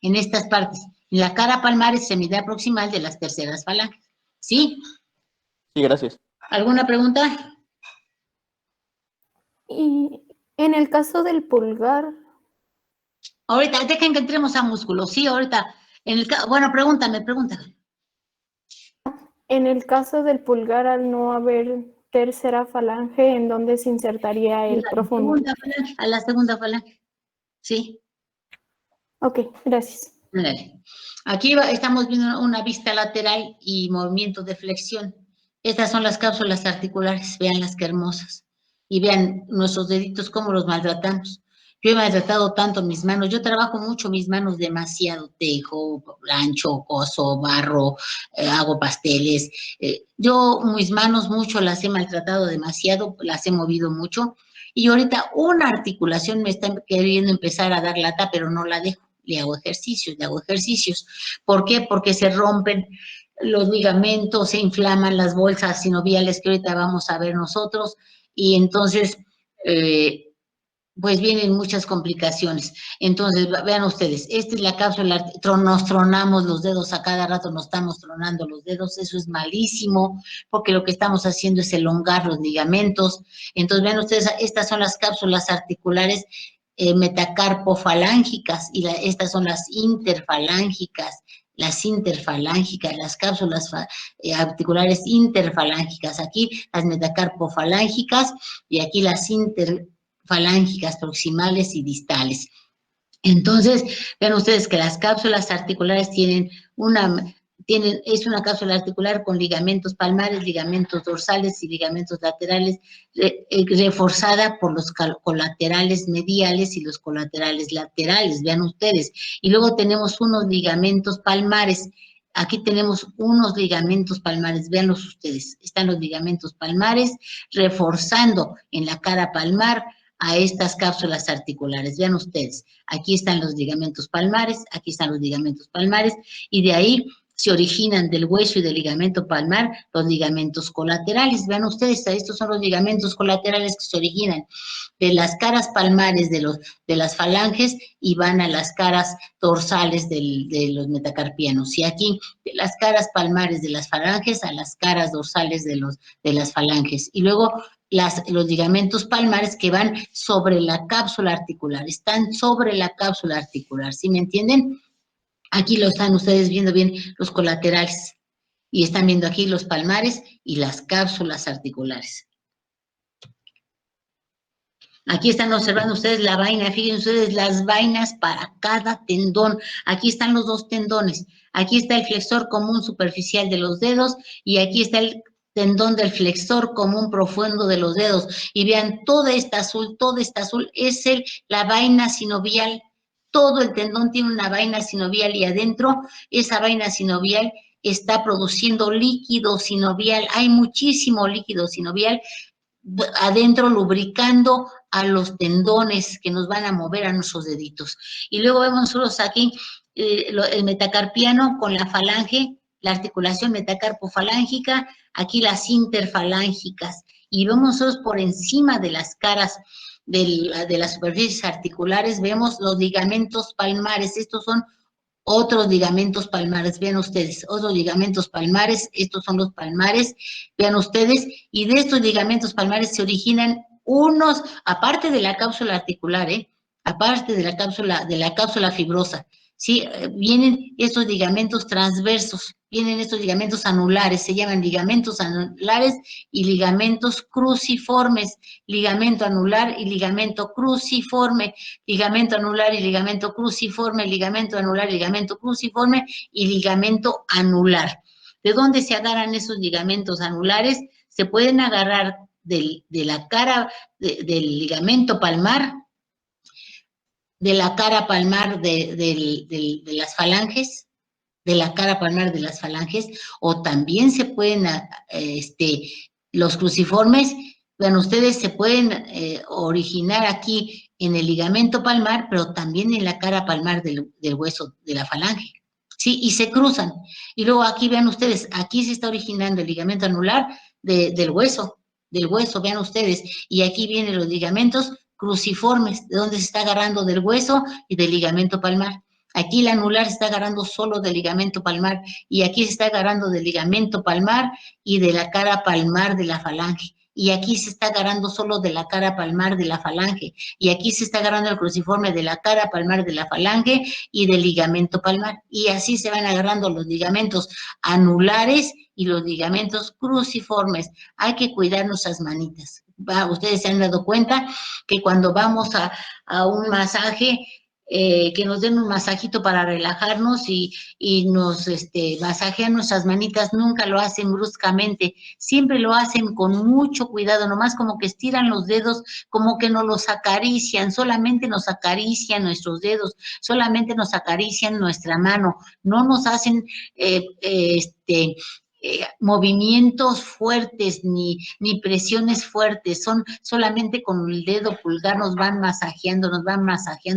En estas partes. En la cara palmar, extremidad proximal de las terceras falanges. ¿Sí? Sí, gracias. ¿Alguna pregunta? Y en el caso del pulgar. Ahorita, dejen que entremos a músculo. Sí, ahorita. Bueno, pregúntame. En el caso del pulgar, al no haber tercera falange, ¿en dónde se insertaría el profundo? A la segunda falange. Sí. Ok, gracias. Aquí estamos viendo una vista lateral y movimiento de flexión. Estas son las cápsulas articulares. Veanlas qué hermosas. Y vean nuestros deditos cómo los maltratamos. Yo he maltratado tanto mis manos. Yo trabajo mucho mis manos, demasiado. Tejo, plancho, coso, barro, hago pasteles. Yo mis manos mucho las he maltratado demasiado, las he movido mucho. Y ahorita una articulación me está queriendo empezar a dar lata, pero no la dejo. Le hago ejercicios. ¿Por qué? Porque se rompen los ligamentos, se inflaman las bolsas sinoviales que ahorita vamos a ver nosotros, y entonces, pues vienen muchas complicaciones. Entonces, vean ustedes, esta es la cápsula, nos tronamos los dedos a cada rato, nos estamos tronando los dedos, eso es malísimo, porque lo que estamos haciendo es elongar los ligamentos. Entonces, vean ustedes, estas son las cápsulas articulares metacarpofalángicas, y estas son las interfalángicas, las cápsulas articulares interfalángicas, aquí las metacarpofalángicas y aquí las interfalángicas proximales y distales. Entonces, vean ustedes que las cápsulas articulares es una cápsula articular con ligamentos palmares, ligamentos dorsales y ligamentos laterales, reforzada por los colaterales mediales y los colaterales laterales, vean ustedes. Y luego tenemos unos ligamentos palmares. Aquí tenemos unos ligamentos palmares, véanlos ustedes. Están los ligamentos palmares reforzando en la cara palmar a estas cápsulas articulares. Vean ustedes, aquí están los ligamentos palmares, aquí están los ligamentos palmares, y de ahí se originan del hueso y del ligamento palmar los ligamentos colaterales. Vean ustedes, estos son los ligamentos colaterales que se originan de las caras palmares de las falanges y van a las caras dorsales de los metacarpianos. Y aquí, de las caras palmares de las falanges a las caras dorsales de las falanges. Y luego los ligamentos palmares que van sobre la cápsula articular, están sobre la cápsula articular, ¿sí me entienden? Aquí lo están ustedes viendo bien los colaterales y están viendo aquí los palmares y las cápsulas articulares. Aquí están observando ustedes la vaina, fíjense ustedes las vainas para cada tendón. Aquí están los dos tendones, aquí está el flexor común superficial de los dedos y aquí está el tendón del flexor común profundo de los dedos. Y vean, toda esta azul es la vaina sinovial. Todo el tendón tiene una vaina sinovial y adentro esa vaina sinovial está produciendo líquido sinovial, hay muchísimo líquido sinovial adentro lubricando a los tendones que nos van a mover a nuestros deditos. Y luego vemos nosotros aquí el metacarpiano con la falange, la articulación metacarpofalángica, aquí las interfalángicas, y vemos nosotros por encima de las caras de las superficies articulares, vemos los ligamentos palmares. Estos son otros ligamentos palmares, vean ustedes, otros ligamentos palmares, estos son los palmares, vean ustedes, y de estos ligamentos palmares se originan unos, aparte de la cápsula articular, aparte de la cápsula fibrosa, ¿sí? Vienen estos ligamentos transversos, vienen estos ligamentos anulares, se llaman ligamentos anulares y ligamentos cruciformes, ligamento anular y ligamento cruciforme, ligamento anular y ligamento cruciforme, ligamento anular y ligamento cruciforme y ligamento anular. ¿De dónde se agarran esos ligamentos anulares? Se pueden agarrar de la cara del ligamento palmar, de la cara palmar de las falanges, de la cara palmar de las falanges, o también se pueden, los cruciformes, bueno, ustedes se pueden originar aquí en el ligamento palmar, pero también en la cara palmar del hueso de la falange, ¿sí? Y se cruzan. Y luego aquí vean ustedes, aquí se está originando el ligamento anular del hueso, vean ustedes, y aquí vienen los ligamentos cruciformes, de donde se está agarrando del hueso y del ligamento palmar. Aquí el anular se está agarrando solo del ligamento palmar, y aquí se está agarrando del ligamento palmar y de la cara palmar de la falange, y aquí se está agarrando solo de la cara palmar de la falange, y aquí se está agarrando el cruciforme de la cara palmar de la falange y del ligamento palmar, y así se van agarrando los ligamentos anulares y los ligamentos cruciformes. Hay que cuidar nuestras manitas. Ustedes se han dado cuenta que cuando vamos a un masaje, que nos den un masajito para relajarnos y nos masajean nuestras manitas, nunca lo hacen bruscamente, siempre lo hacen con mucho cuidado, nomás como que estiran los dedos, como que nos los acarician, solamente nos acarician nuestros dedos, solamente nos acarician nuestra mano, no nos hacen movimientos fuertes ni presiones fuertes, son solamente con el dedo pulgar nos van masajeando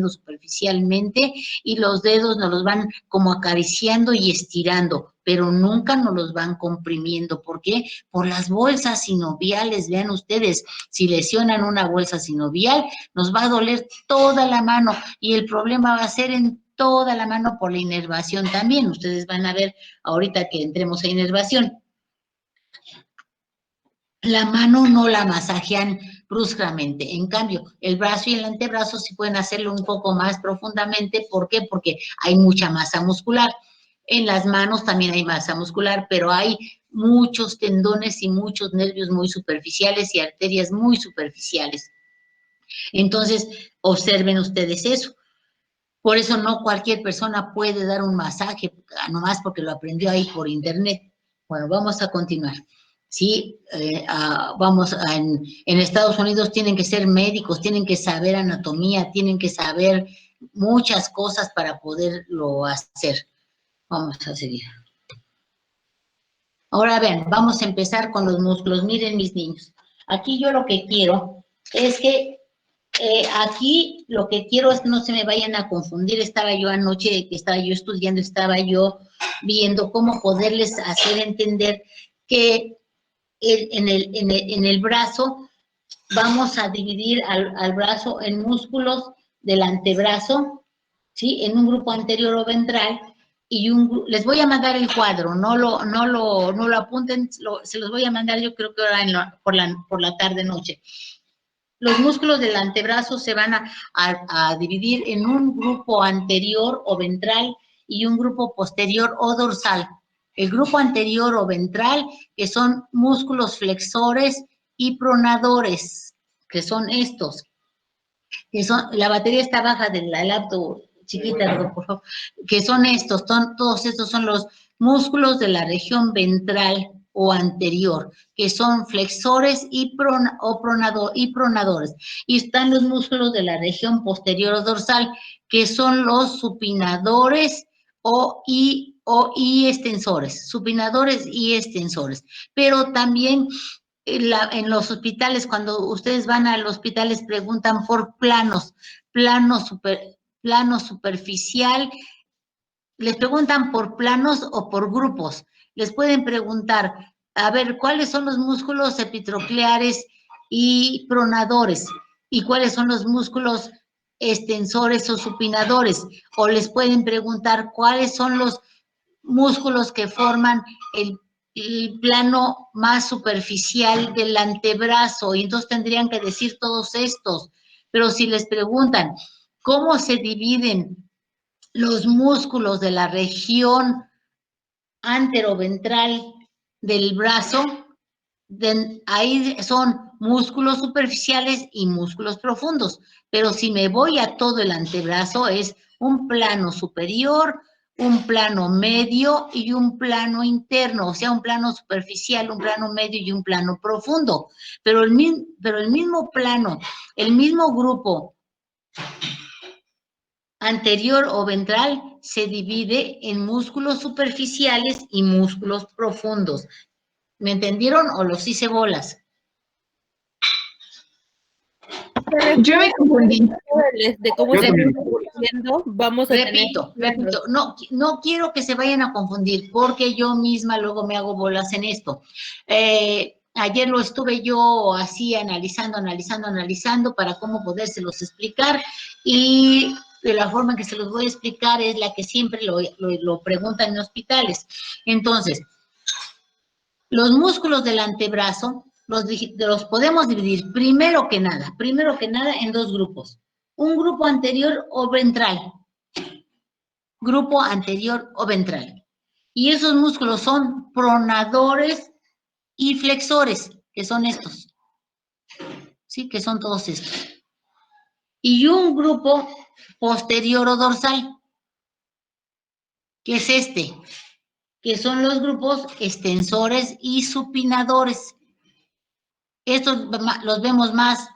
superficialmente, y los dedos nos los van como acariciando y estirando, pero nunca nos los van comprimiendo. ¿Por qué? Por las bolsas sinoviales. Vean ustedes, si lesionan una bolsa sinovial, nos va a doler toda la mano, y el problema va a ser en toda la mano por la inervación también. Ustedes van a ver ahorita que entremos a inervación. La mano no la masajean bruscamente, en cambio, el brazo y el antebrazo sí pueden hacerlo un poco más profundamente. ¿Por qué? Porque hay mucha masa muscular. En las manos también hay masa muscular, pero hay muchos tendones y muchos nervios muy superficiales y arterias muy superficiales. Entonces, observen ustedes eso. Por eso no cualquier persona puede dar un masaje, nomás porque lo aprendió ahí por internet. Bueno, vamos a continuar. Sí, en Estados Unidos tienen que ser médicos, tienen que saber anatomía, tienen que saber muchas cosas para poderlo hacer. Vamos a seguir. Ahora ven, vamos a empezar con los músculos. Miren, mis niños, aquí yo lo que quiero es que aquí lo que quiero es que no se me vayan a confundir. Estaba yo anoche, que estaba yo estudiando, estaba yo viendo cómo poderles hacer entender que en el brazo vamos a dividir al brazo en músculos del antebrazo, ¿sí? En un grupo anterior o ventral, y les voy a mandar el cuadro, no lo apunten, se los voy a mandar yo creo que ahora por la tarde-noche. Los músculos del antebrazo se van a dividir en un grupo anterior o ventral y un grupo posterior o dorsal. El grupo anterior o ventral, que son músculos flexores y pronadores, que son estos. La batería está baja de la laptop, chiquita, por favor, que son estos, todos estos son los músculos de la región ventral o anterior, que son flexores y pronadores. Y están los músculos de la región posterior o dorsal, que son los supinadores y extensores, supinadores y extensores. Pero también en los hospitales, cuando ustedes van al hospital, les preguntan por plano superficial, les preguntan por planos o por grupos. Les pueden preguntar, a ver, ¿cuáles son los músculos epitrocleares y pronadores? ¿Y cuáles son los músculos extensores o supinadores? O les pueden preguntar cuáles son los músculos que forman el plano más superficial del antebrazo, y entonces tendrían que decir todos estos. Pero si les preguntan cómo se dividen los músculos de la región anteroventral del brazo, ahí son músculos superficiales y músculos profundos, pero si me voy a todo el antebrazo es un plano superior, un plano medio y un plano interno, o sea, un plano superficial, un plano medio y un plano profundo, pero el mismo plano, el mismo grupo anterior o ventral se divide en músculos superficiales y músculos profundos. ¿Me entendieron o los hice bolas? Yo me confundí. De cómo se viendo, vamos a repito, no quiero que se vayan a confundir, porque yo misma luego me hago bolas en esto. Ayer lo estuve yo así analizando para cómo podérselos explicar, y de la forma en que se los voy a explicar es la que siempre lo preguntan en hospitales. Entonces, los músculos del antebrazo los podemos dividir primero que nada en dos grupos. Un grupo anterior o ventral. Grupo anterior o ventral. Y esos músculos son pronadores y flexores, que son estos. ¿Sí? Que son todos estos. Y un grupo posterior o dorsal, que es este, que son los grupos extensores y supinadores. Estos los vemos más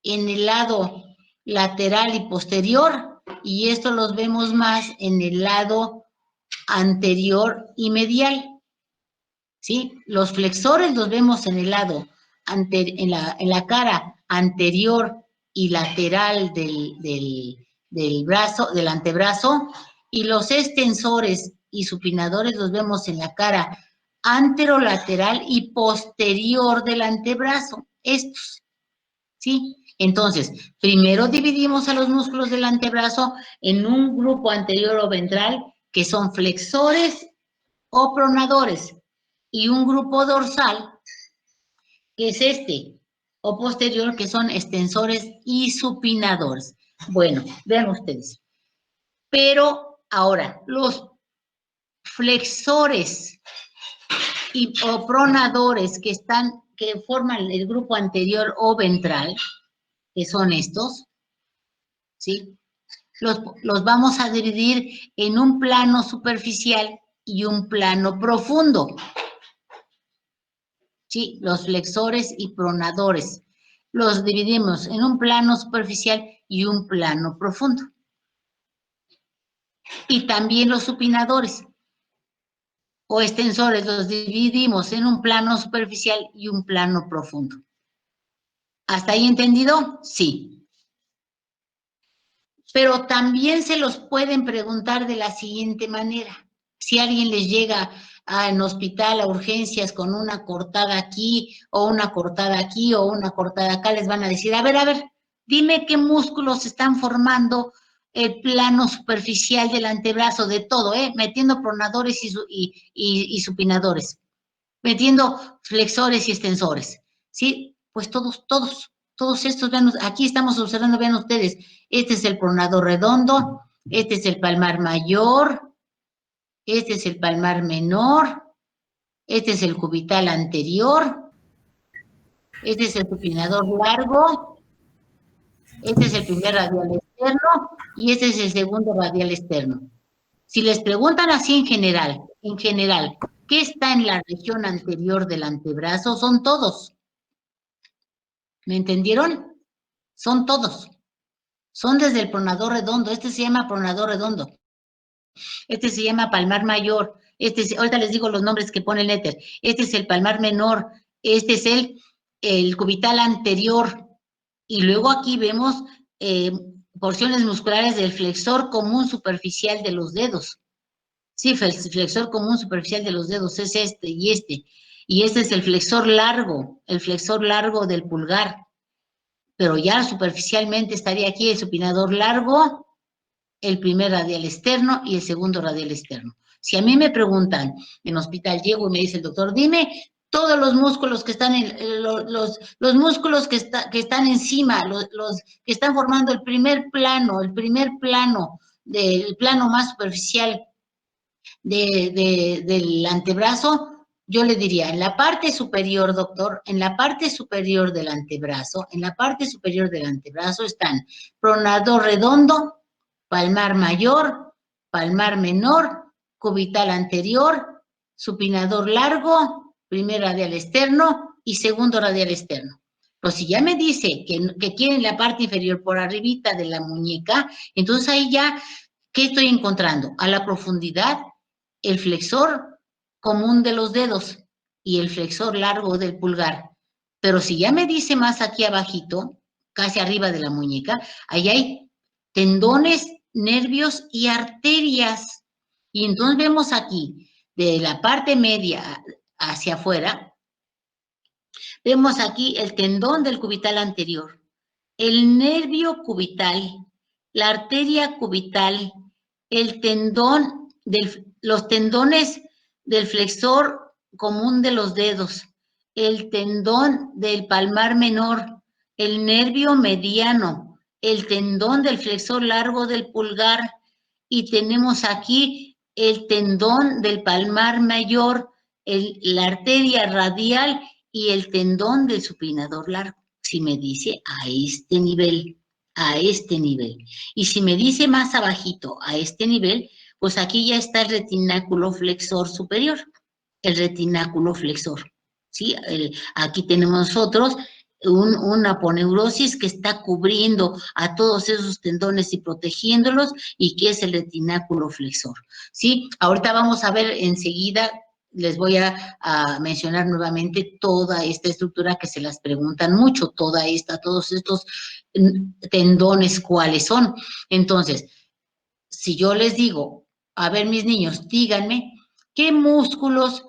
en el lado lateral y posterior, y estos los vemos más en el lado anterior y medial. ¿Sí? Los flexores los vemos en el lado, en la cara anterior y lateral del brazo, del antebrazo, y los extensores y supinadores los vemos en la cara anterolateral y posterior del antebrazo, estos, ¿sí? Entonces, primero dividimos a los músculos del antebrazo en un grupo anterior o ventral, que son flexores o pronadores, y un grupo dorsal, que es este, o posterior, que son extensores y supinadores. Bueno, vean ustedes. Pero ahora, los flexores o pronadores que forman el grupo anterior o ventral, que son estos, ¿sí? Los vamos a dividir en un plano superficial y un plano profundo. ¿Sí? Los flexores y pronadores. Los dividimos en un plano superficial y un plano profundo. Y también los supinadores o extensores los dividimos en un plano superficial y un plano profundo. ¿Hasta ahí entendido? Sí. Pero también se los pueden preguntar de la siguiente manera. Si alguien les llega en hospital a urgencias con una cortada aquí, o una cortada aquí, o una cortada acá, les van a decir, a ver, dime qué músculos están formando el plano superficial del antebrazo, de todo, metiendo pronadores y supinadores, metiendo flexores y extensores, ¿sí? Pues todos estos, vean, aquí estamos observando, vean ustedes, este es el pronador redondo, este es el palmar mayor, este es el palmar menor, este es el cubital anterior, este es el supinador largo, este es el primer radial externo y este es el segundo radial externo. Si les preguntan así en general, ¿qué está en la región anterior del antebrazo? Son todos. ¿Me entendieron? Son todos. Son desde el pronador redondo. Este se llama pronador redondo. Este se llama palmar mayor. Ahorita les digo los nombres que pone el éter. Este es el palmar menor. Este es el cubital anterior. Y luego aquí vemos porciones musculares del flexor común superficial de los dedos. Sí, flexor común superficial de los dedos es este y este. Y este es el flexor largo del pulgar. Pero ya superficialmente estaría aquí el supinador largo, el primer radial externo y el segundo radial externo. Si a mí me preguntan en hospital, llego y me dice el doctor, dime todos los músculos que están los músculos que están encima, los que están formando el primer plano del plano más superficial del antebrazo, yo le diría, en la parte superior, doctor, en la parte superior del antebrazo, están pronador redondo, palmar mayor, palmar menor, cubital anterior, supinador largo, primer radial externo y segundo radial externo. Pues si ya me dice que quiere en la parte inferior por arribita de la muñeca, entonces ahí ya, ¿qué estoy encontrando? A la profundidad, el flexor común de los dedos y el flexor largo del pulgar. Pero si ya me dice más aquí abajito, casi arriba de la muñeca, ahí hay tendones, nervios y arterias. Y entonces vemos aquí, de la parte media hacia afuera, vemos aquí el tendón del cubital anterior, el nervio cubital, la arteria cubital, el tendón, los tendones del flexor común de los dedos, el tendón del palmar menor, el nervio mediano, el tendón del flexor largo del pulgar, y tenemos aquí el tendón del palmar mayor, la arteria radial y el tendón del supinador largo. Si me dice a este nivel, y si me dice más abajito, a este nivel, pues aquí ya está el retináculo flexor superior, el retináculo flexor, ¿sí? Aquí tenemos nosotros una aponeurosis que está cubriendo a todos esos tendones y protegiéndolos, y que es el retináculo flexor, ¿sí? Ahorita vamos a ver enseguida, les voy a mencionar nuevamente toda esta estructura que se las preguntan mucho, todos estos tendones, ¿cuáles son? Entonces, si yo les digo, a ver, mis niños, díganme, ¿qué músculos,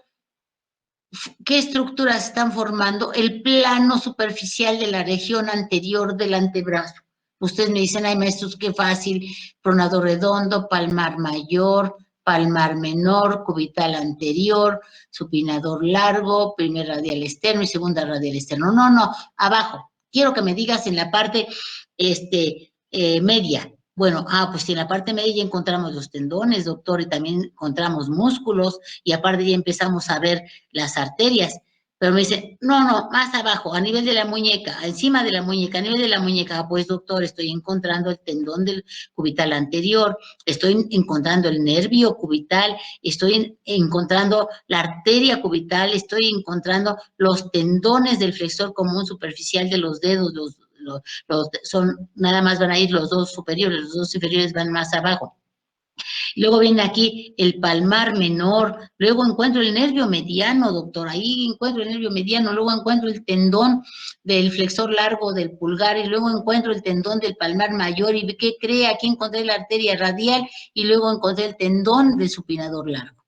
qué estructuras están formando el plano superficial de la región anterior del antebrazo? Ustedes me dicen, ay, maestros, qué fácil, pronador redondo, palmar mayor, palmar menor, cubital anterior, supinador largo, primer radial externo y segunda radial externo. No, abajo. Quiero que me digas en la parte media. Bueno, pues en la parte media ya encontramos los tendones, doctor, y también encontramos músculos, y aparte ya empezamos a ver las arterias. Pero me dice, no, más abajo, a nivel de la muñeca, encima de la muñeca, a nivel de la muñeca. Pues, doctor, estoy encontrando el tendón del cubital anterior, estoy encontrando el nervio cubital, estoy encontrando la arteria cubital, estoy encontrando los tendones del flexor común superficial de los dedos, nada más van a ir los dos superiores, los dos inferiores van más abajo. Luego viene aquí el palmar menor, luego encuentro el nervio mediano, doctor, ahí encuentro el nervio mediano, luego encuentro el tendón del flexor largo del pulgar, y luego encuentro el tendón del palmar mayor, y ¿qué cree? Aquí encontré la arteria radial, y luego encontré el tendón del supinador largo,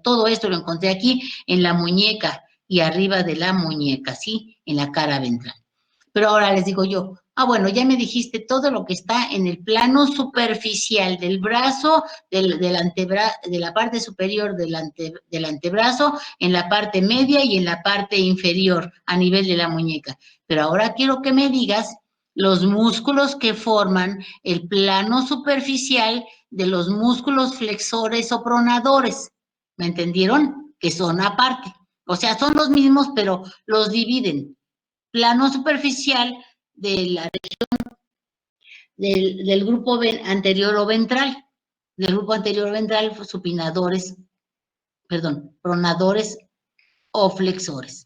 Todo esto lo encontré aquí en la muñeca y arriba de la muñeca, ¿sí? En la cara ventral. Pero ahora les digo yo, bueno, ya me dijiste todo lo que está en el plano superficial del brazo, de la parte superior del antebrazo, en la parte media y en la parte inferior, a nivel de la muñeca. Pero ahora quiero que me digas los músculos que forman el plano superficial de los músculos flexores o pronadores. ¿Me entendieron? Que son aparte. O sea, son los mismos, pero los dividen. Plano superficial de la región del grupo anterior o ventral, pronadores o flexores.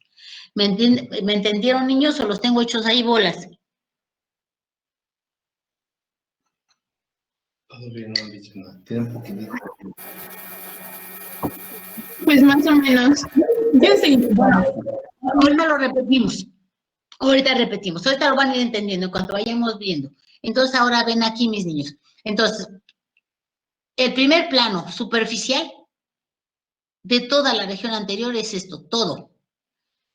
¿Me entendieron, niños, o los tengo hechos ahí bolas? Todavía no han dicho nada. Tiene un poquitito. Pues más o menos. Yo sí. Ahorita lo repetimos. Ahorita repetimos. Ahorita lo van a ir entendiendo en cuanto vayamos viendo. Entonces, ahora ven aquí, mis niños. Entonces, el primer plano superficial de toda la región anterior es esto, todo.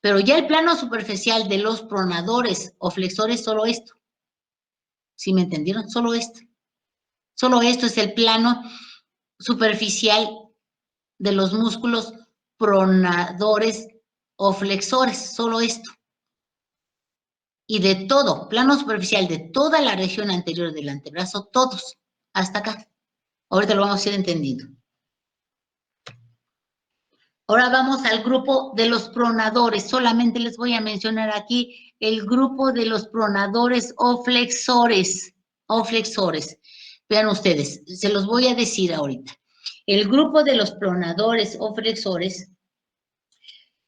Pero ya el plano superficial de los pronadores o flexores, solo esto. ¿Sí me entendieron? Solo esto. Solo esto es el plano superficial de los músculos pronadores o flexores, solo esto. Y de todo, plano superficial de toda la región anterior del antebrazo, todos, hasta acá. Ahorita lo vamos a ir entendiendo. Ahora vamos al grupo de los pronadores. Solamente les voy a mencionar aquí el grupo de los pronadores o flexores. Vean ustedes, se los voy a decir ahorita. El grupo de los pronadores o flexores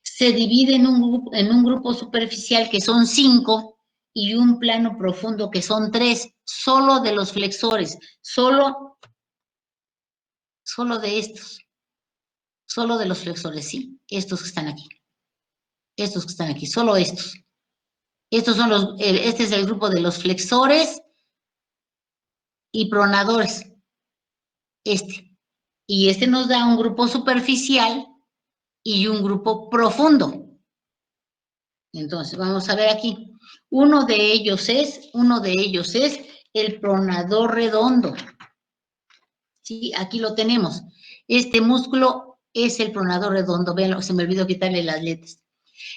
se divide en un grupo superficial que son 5 y un plano profundo que son 3, solo de los flexores, solo de estos. Solo de los flexores, sí. Estos que están aquí. Estos que están aquí, solo estos. Estos son este es el grupo de los flexores y pronadores. Y este nos da un grupo superficial y un grupo profundo. Entonces, vamos a ver aquí. Uno de ellos es el pronador redondo. Sí, aquí lo tenemos. Este músculo es el pronador redondo. Vean, se me olvidó quitarle las letras.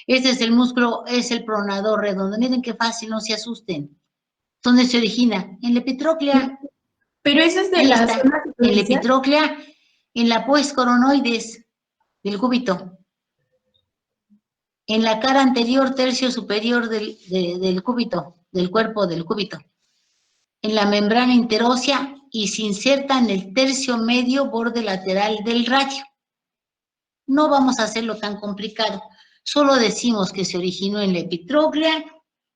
Este es el músculo, es el pronador redondo. Miren qué fácil, no se asusten. ¿Dónde se origina? En la epitróclea. Pero eso es de Ahí la está, zona en la superficial. epitróclea, en la pues coronoides del cúbito. En la cara anterior, tercio superior del cúbito, del cuerpo del cúbito. En la membrana interósea y se inserta en el tercio medio borde lateral del radio. No vamos a hacerlo tan complicado. Solo decimos que se originó en la epitróclea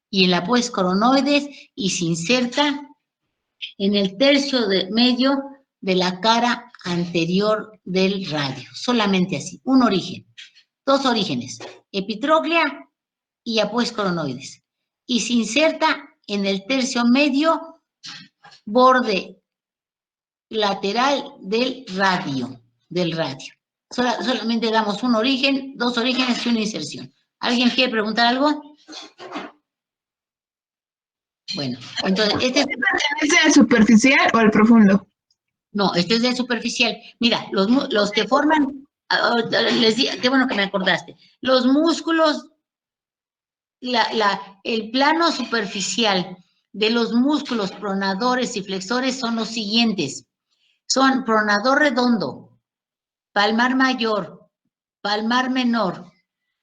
y en la pues coronoides y se inserta en el tercio medio de la cara anterior del radio. Solamente así, un origen. Dos orígenes, epitróclea y apoes coronoides. Y se inserta en el tercio medio borde lateral del radio. Solamente damos un origen, dos orígenes y una inserción. ¿Alguien quiere preguntar algo? Bueno, entonces, ¿Este pertenece al superficial o al profundo? No, este es del superficial. Mira, los que forman, qué bueno que me acordaste. Los músculos, el plano superficial de los músculos pronadores y flexores son los siguientes. Son pronador redondo, palmar mayor, palmar menor,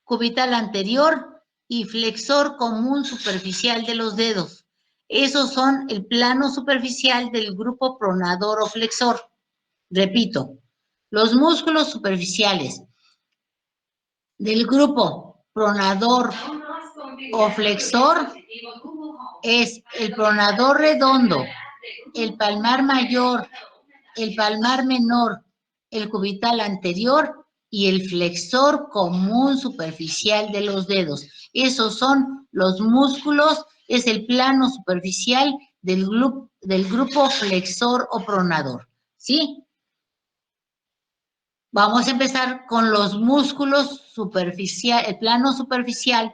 cubital anterior y flexor común superficial de los dedos. Esos son el plano superficial del grupo pronador o flexor. Repito, los músculos superficiales del grupo pronador o flexor es el pronador redondo, el palmar mayor, el palmar menor, el cubital anterior y el flexor común superficial de los dedos. Esos son los músculos, es el plano superficial del grupo flexor o pronador. ¿Sí? Vamos a empezar con los músculos superficial, el plano superficial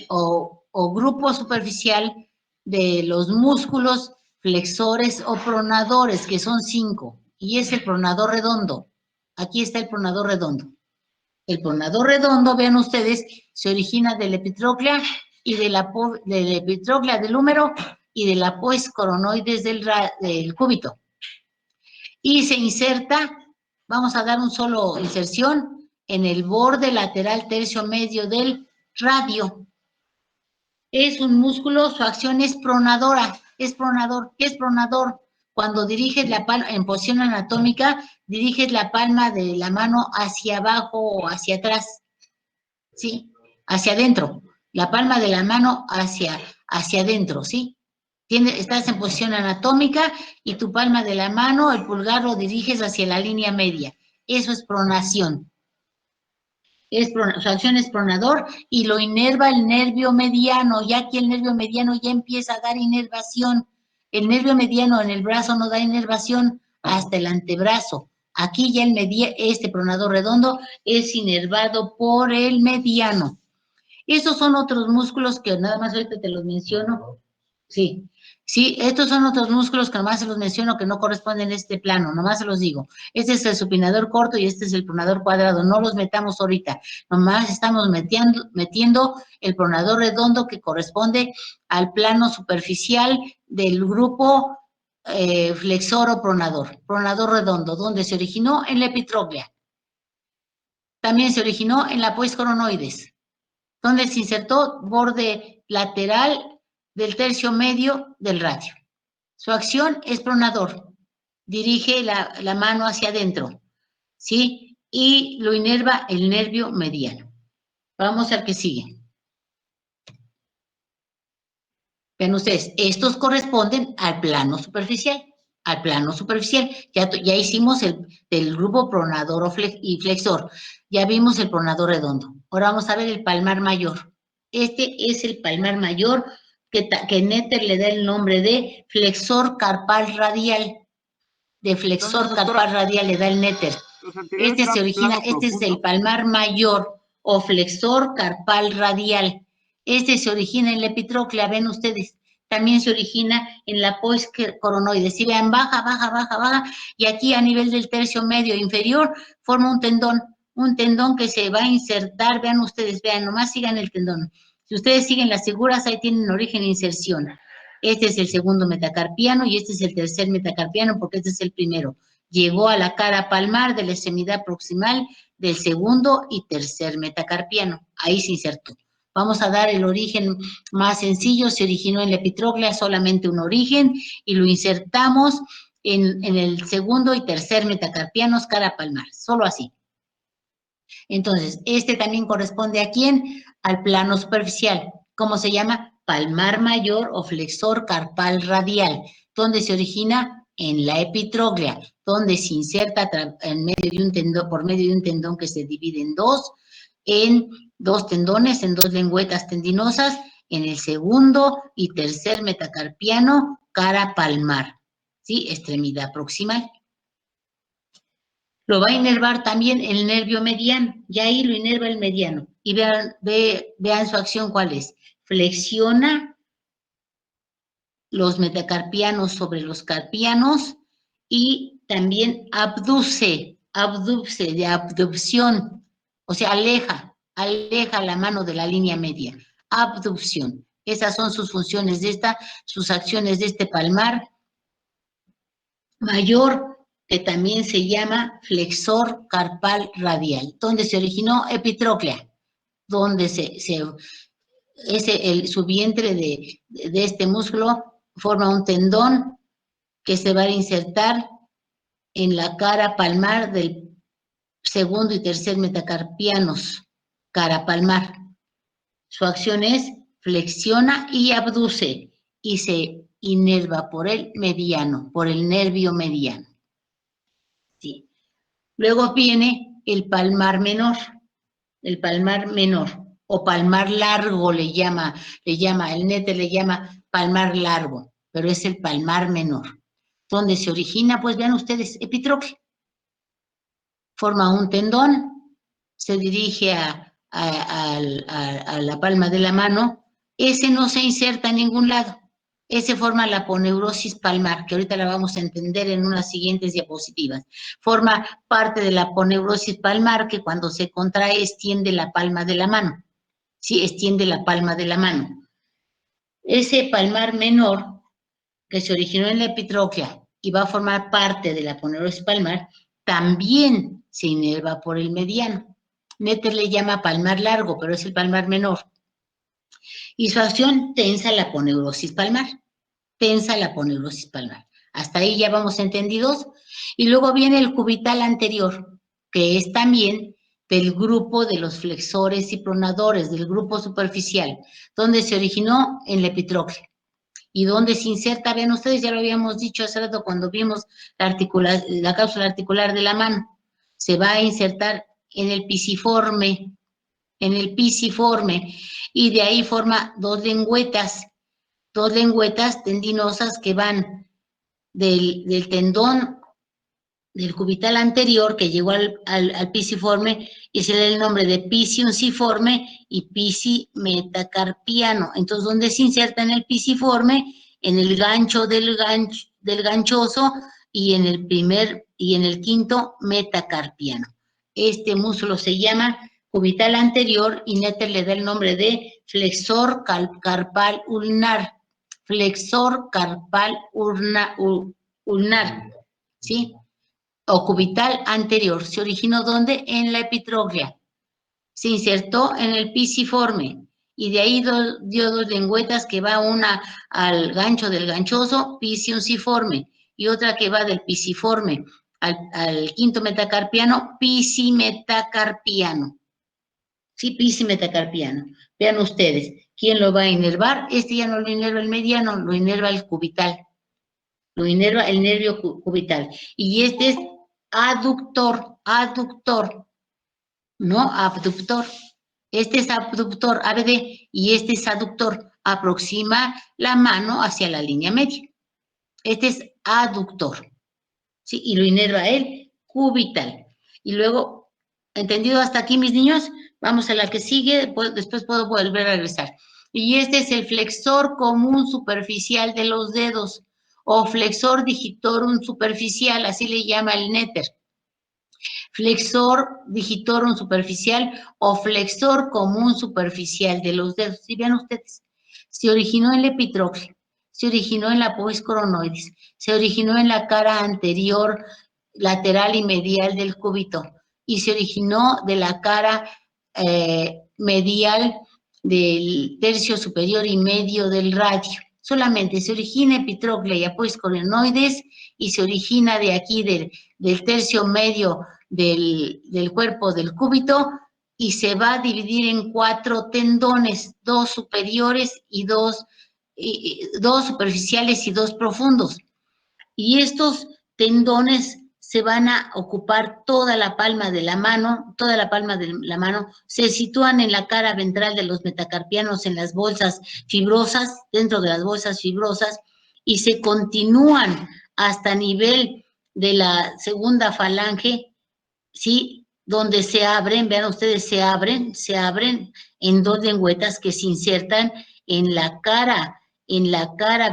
o grupo superficial de los músculos flexores o pronadores, que son 5, y es el pronador redondo. Aquí está el pronador redondo. El pronador redondo, vean ustedes, se origina de la epitróclea y de la epitróclea del húmero y de la pues coronoides del cúbito. Y se inserta, vamos a dar un solo inserción en el borde lateral tercio medio del radio. Es un músculo, su acción es pronadora, es pronador. ¿Qué es pronador? Cuando diriges la palma, en posición anatómica, diriges la palma de la mano hacia abajo o hacia atrás, ¿sí? Hacia adentro, la palma de la mano hacia adentro, ¿sí? Estás en posición anatómica y tu palma de la mano, el pulgar lo diriges hacia la línea media. Eso es pronación. Su acción es pronador y lo inerva el nervio mediano. Ya que el nervio mediano ya empieza a dar inervación. El nervio mediano en el brazo no da inervación hasta el antebrazo. Aquí ya este pronador redondo es inervado por el mediano. Esos son otros músculos que nada más ahorita te los menciono. Sí, estos son otros músculos que nomás se los menciono que no corresponden a este plano, nomás se los digo. Este es el supinador corto y este es el pronador cuadrado, no los metamos ahorita, nomás estamos metiendo el pronador redondo que corresponde al plano superficial del grupo flexor o pronador redondo, donde se originó en la epitroglia. También se originó en la pois coronoides, donde se insertó borde lateral del tercio medio del radio. Su acción es pronador, dirige la mano hacia adentro, ¿sí? Y lo inerva el nervio mediano. Vamos al que sigue. Vean ustedes, estos corresponden al plano superficial. Ya hicimos el grupo pronador y flexor. Ya vimos el pronador redondo. Ahora vamos a ver el palmar mayor. Este es el palmar mayor que Netter le da el nombre de flexor carpal radial. De flexor Entonces, carpal radial le da el Netter. Este se origina, este es el palmar mayor o flexor carpal radial. Este se origina en la epitroclea, ven ustedes. También se origina en la pois coronoides. Si vean, baja, y aquí a nivel del tercio medio inferior forma un tendón que se va a insertar, vean ustedes, vean, nomás sigan el tendón. Si ustedes siguen las figuras, ahí tienen origen e inserción. Este es el segundo metacarpiano y este es el tercer metacarpiano porque este es el primero. Llegó a la cara palmar de la extremidad proximal del segundo y tercer metacarpiano. Ahí se insertó. Vamos a dar el origen más sencillo. Se originó en la epitroglia, solamente un origen, y lo insertamos en el segundo y tercer metacarpianos, cara palmar. Solo así. Entonces, este también corresponde ¿a quién? Al plano superficial. ¿Cómo se llama? Palmar mayor o flexor carpal radial, donde se origina en la epitroglia, donde se inserta en medio de un tendón, por medio de un tendón que se divide en dos tendones, en dos lengüetas tendinosas, en el segundo y tercer metacarpiano, cara palmar, ¿sí? Extremidad proximal. Lo va a inervar también el nervio mediano, y ahí lo inerva el mediano. Y vean su acción cuál es. Flexiona los metacarpianos sobre los carpianos y también abduce de abducción, o sea, aleja la mano de la línea media. Abducción. Esas son sus funciones sus acciones de este palmar mayor, que también se llama flexor carpal radial, donde se originó epitroclea, donde su vientre de este músculo forma un tendón que se va a insertar en la cara palmar del segundo y tercer metacarpianos, cara palmar. Su acción es flexiona y abduce y se inerva por el mediano, por el nervio mediano. Sí. Luego viene el palmar menor o palmar largo el Netter le llama palmar largo, pero es el palmar menor. ¿Dónde se origina? Pues vean ustedes, epitroclea. Forma un tendón, se dirige a la palma de la mano, ese no se inserta en ningún lado. Ese forma la aponeurosis palmar, que ahorita la vamos a entender en unas siguientes diapositivas. Forma parte de la aponeurosis palmar que cuando se contrae extiende la palma de la mano. Sí, extiende la palma de la mano. Ese palmar menor que se originó en la epitroclea y va a formar parte de la aponeurosis palmar, también se inerva por el mediano. Netter le llama palmar largo, pero es el palmar menor. Y su acción tensa la aponeurosis palmar. Hasta ahí ya vamos entendidos. Y luego viene el cubital anterior, que es también del grupo de los flexores y pronadores, del grupo superficial, donde se originó en la epitroclea. ¿Y dónde se inserta? Vean ustedes, ya lo habíamos dicho hace rato cuando vimos la cápsula articular de la mano. Se va a insertar en el pisiforme, y de ahí forma dos lengüetas tendinosas que van del tendón del cubital anterior que llegó al pisiforme y se le da el nombre de pisiunciforme y pisimetacarpiano. Entonces, ¿dónde se inserta en el pisiforme? En el gancho del ganchoso y en el quinto metacarpiano. Este músculo se llama cubital anterior y Netter le da el nombre de flexor carpal ulnar. Flexor carpal ulnar, ¿sí? O cubital anterior. ¿Se originó dónde? En la epitroglia. Se insertó en el pisiforme y de ahí dio dos lengüetas que va una al gancho del ganchoso, pisiunciforme, y otra que va del pisiforme al quinto metacarpiano, pisimetacarpiano. Sí, pisimetacarpiano. Vean ustedes, ¿quién lo va a inervar? Este ya no lo inerva el mediano, lo inerva el cubital. Lo inerva el nervio cubital. Y este es aductor, no abductor. Este es abductor, ABD, y este es aductor. Aproxima la mano hacia la línea media. Este es aductor, ¿sí? Y lo inerva el cubital. Y luego, ¿entendido hasta aquí, mis niños? Vamos a la que sigue, después puedo volver a regresar. Y este es el flexor común superficial de los dedos, o flexor digitorum superficial, así le llama el Netter. Flexor digitorum superficial o flexor común superficial de los dedos. Y vean ustedes, se originó en la epitroglia, se originó en la pubis coronoides, se originó en la cara anterior, lateral y medial del cúbito, y se originó de la cara medial del tercio superior y medio del radio. Solamente se origina epitroglia y apóis coronoides y se origina de aquí del tercio medio del cuerpo del cúbito y se va a dividir en 4 tendones, 2 superiores y dos superficiales y 2 profundos. Y estos tendones se van a ocupar toda la palma de la mano, se sitúan en la cara ventral de los metacarpianos en las bolsas fibrosas, dentro de las bolsas fibrosas, y se continúan hasta nivel de la segunda falange, ¿sí? Donde se abren, vean ustedes, se abren en 2 lengüetas que se insertan en la cara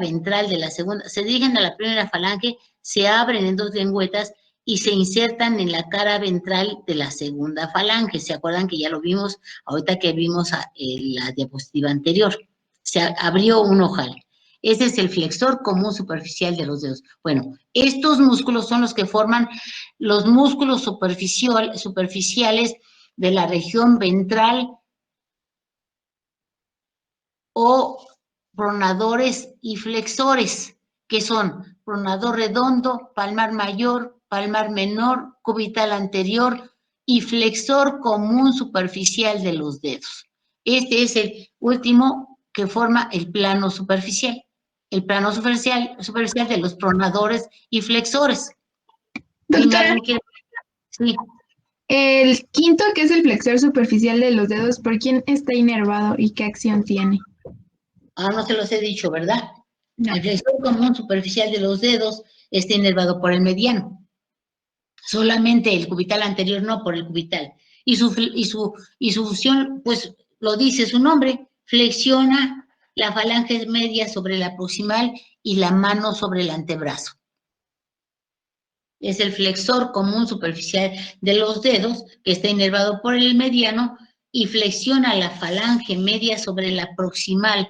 ventral de la segunda, se dirigen a la primera falange, se abren en 2 lengüetas y se insertan en la cara ventral de la segunda falange. ¿Se acuerdan que ya lo vimos ahorita que vimos la diapositiva anterior? Se abrió un ojal. Ese es el flexor común superficial de los dedos. Bueno, estos músculos son los que forman los músculos superficiales de la región ventral o pronadores y flexores, que son pronador redondo, palmar mayor, palmar menor, cubital anterior y flexor común superficial de los dedos. Este es el último que forma el plano superficial. El plano superficial de los pronadores y flexores. Doctora, sí. El quinto, que es el flexor superficial de los dedos, ¿por quién está inervado y qué acción tiene? Ah, no se los he dicho, ¿verdad? No. El flexor común superficial de los dedos está inervado por el mediano. Solamente el cubital anterior no, por el cubital. Y su función, pues lo dice su nombre, flexiona la falange media sobre la proximal y la mano sobre el antebrazo. Es el flexor común superficial de los dedos que está inervado por el mediano y flexiona la falange media sobre la proximal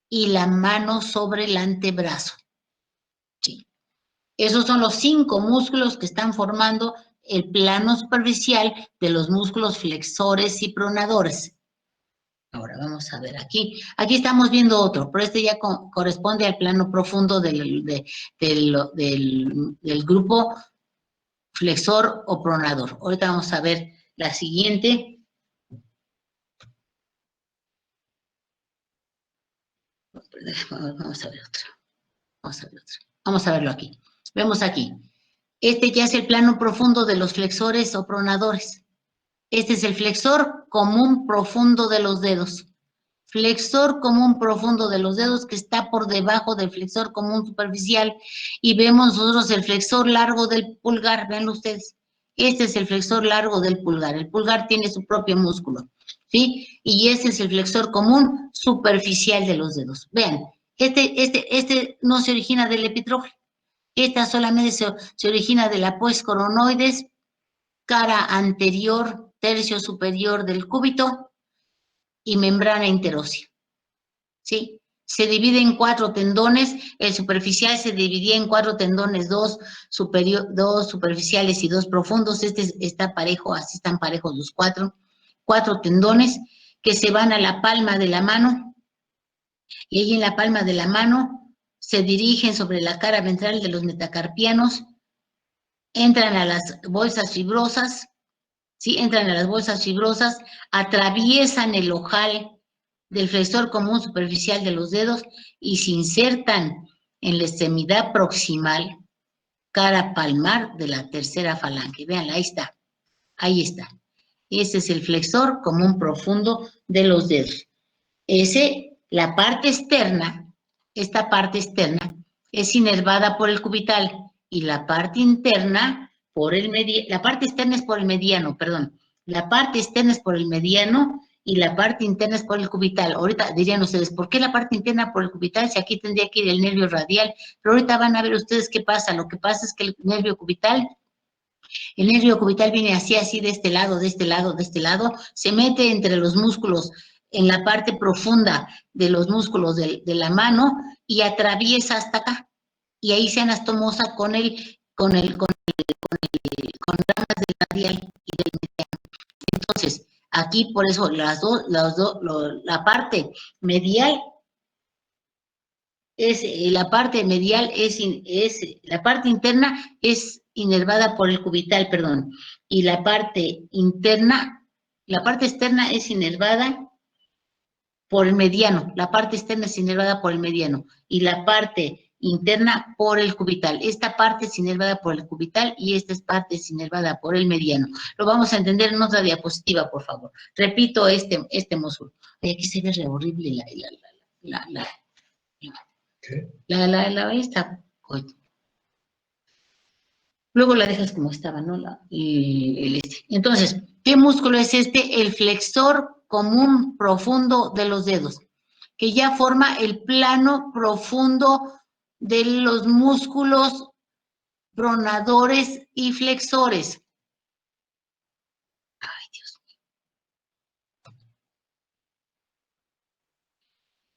y la mano sobre el antebrazo. Sí. Esos son los 5 músculos que están formando el plano superficial de los músculos flexores y pronadores. Ahora vamos a ver aquí. Aquí estamos viendo otro, pero este ya corresponde al plano profundo del grupo flexor o pronador. Ahorita vamos a ver la siguiente. Vamos a ver otra. Vamos a verlo aquí. Vemos aquí. Este ya es el plano profundo de los flexores o pronadores. Este es el flexor común profundo de los dedos. Flexor común profundo de los dedos que está por debajo del flexor común superficial. Y vemos nosotros el flexor largo del pulgar. Veanlo ustedes. Este es el flexor largo del pulgar. El pulgar tiene su propio músculo, ¿sí? Y este es el flexor común superficial de los dedos. Vean, este no se origina del epitrófilo. Esta solamente se origina de la pos coronoides, cara anterior, tercio superior del cúbito y membrana interósea, ¿sí? Se divide en 4 tendones. El superficial se dividía en 4 tendones, 2 superficiales y 2 profundos. Este está parejo, así están parejos los 4 tendones que se van a la palma de la mano, y ahí en la palma de la mano se dirigen sobre la cara ventral de los metacarpianos, entran a las bolsas fibrosas, ¿sí? Entran a las bolsas fibrosas, atraviesan el ojal del flexor común superficial de los dedos y se insertan en la extremidad proximal, cara palmar de la tercera falange. Vean, ahí está. Ese es el flexor común profundo de los dedos. La parte externa, esta parte externa, es inervada por el cubital y la parte interna por el mediano. La parte externa es por el mediano, perdón. La parte externa es por el mediano y la parte interna es por el cubital. Ahorita dirían ustedes, ¿por qué la parte interna por el cubital si aquí tendría que ir el nervio radial? Pero ahorita van a ver ustedes qué pasa. Lo que pasa es que el nervio cubital viene así de este lado, se mete entre los músculos en la parte profunda de los músculos de la mano y atraviesa hasta acá. Y ahí se anastomosa con ramas del radial y del mediano. Entonces, aquí por eso la parte medial la parte interna es inervada por el cubital, perdón, y la parte externa es inervada por el mediano. La parte externa es inervada por el mediano y la parte interna por el cubital. Esta parte es inervada por el cubital y esta parte es inervada por el mediano. Lo vamos a entender en otra diapositiva, por favor. Repito este músculo. Ay, aquí se ve re horrible esta. Luego la dejas como estaba, ¿no? Entonces, ¿qué músculo es este? El flexor común profundo de los dedos, que ya forma el plano profundo de los músculos pronadores y flexores. Ay, Dios mío.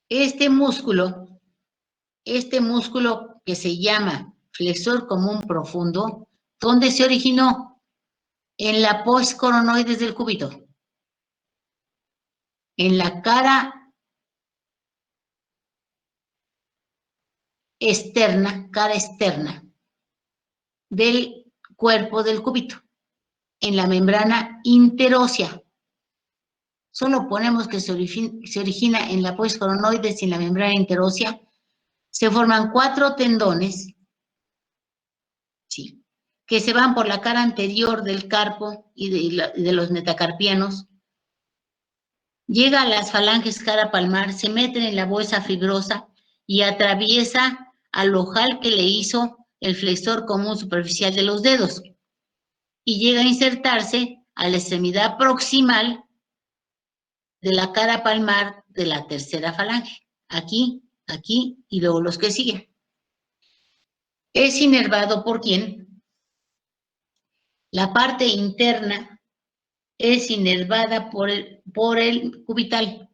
Este músculo que se llama flexor común profundo, ¿dónde se originó? En la pos coronoides del cúbito. En la cara externa del cuerpo del cúbito, en la membrana interósea. Solo ponemos que se origina en la pos coronoides y en la membrana interósea. Se forman 4 tendones, ¿sí?, que se van por la cara anterior del carpo y de los metacarpianos. Llega a las falanges cara palmar, se meten en la bolsa fibrosa y atraviesa al ojal que le hizo el flexor común superficial de los dedos. Y llega a insertarse a la extremidad proximal de la cara palmar de la tercera falange. Aquí y luego los que siguen. Es inervado ¿por quién? La parte interna es inervada por el cubital.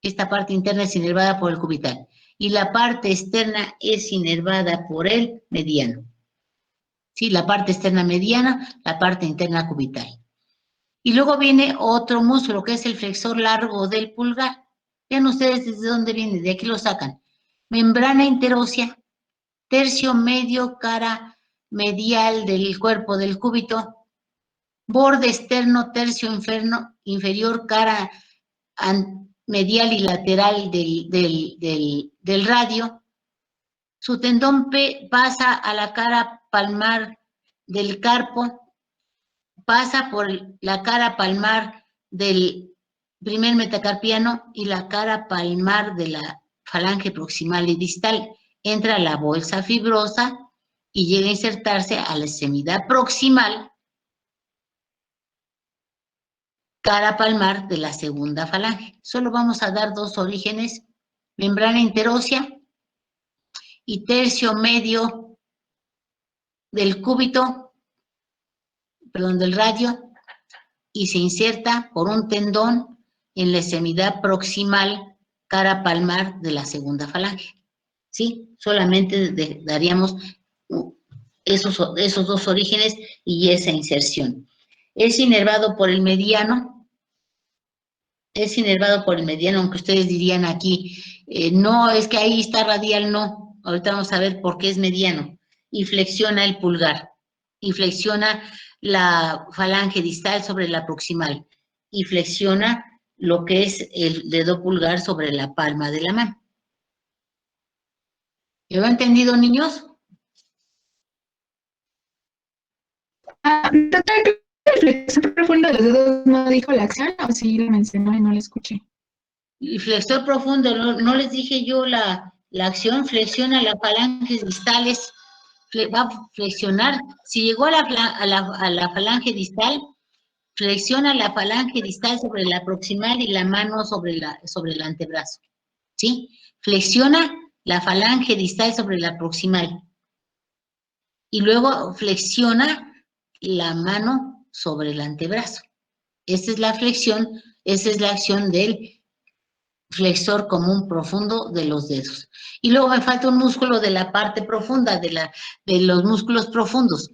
Esta parte interna es inervada por el cubital. Y la parte externa es inervada por el mediano. Sí, la parte externa mediana, la parte interna cubital. Y luego viene otro músculo que es el flexor largo del pulgar. Vean ustedes desde dónde viene, de aquí lo sacan. Membrana interósea, tercio medio, cara medial del cuerpo del cúbito, borde externo, tercio inferior, cara medial y lateral del radio. Su tendón P pasa a la cara palmar del carpo, pasa por la cara palmar del primer metacarpiano y la cara palmar de la falange proximal y distal. Entra a la bolsa fibrosa y llega a insertarse a la extremidad proximal, cara palmar de la segunda falange. Solo vamos a dar dos orígenes, membrana interósea y tercio medio del cúbito, perdón, del radio, y se inserta por un tendón en la extremidad proximal, cara palmar de la segunda falange. ¿Sí? Solamente daríamos esos dos orígenes y esa inserción. Es inervado por el mediano. Es inervado por el mediano, aunque ustedes dirían aquí, no, es que ahí está radial, no. Ahorita vamos a ver por qué es mediano. Y flexiona el pulgar. Y flexiona la falange distal sobre la proximal. Y flexiona lo que es el dedo pulgar sobre la palma de la mano. ¿Lo han entendido, niños? Doctora, el flexor profundo de los dedos no dijo la acción o sí lo mencionó y no la escuché. Y flexor profundo, no les dije yo la acción, flexiona las falanges distales, va a flexionar. Si llegó a la falange distal, flexiona la falange distal sobre la proximal y la mano sobre el antebrazo. ¿Sí? Flexiona la falange distal sobre la proximal. Y luego flexiona la mano sobre el antebrazo. Esta es la flexión, esa es la acción del flexor común profundo de los dedos. Y luego me falta un músculo de la parte profunda, de los músculos profundos,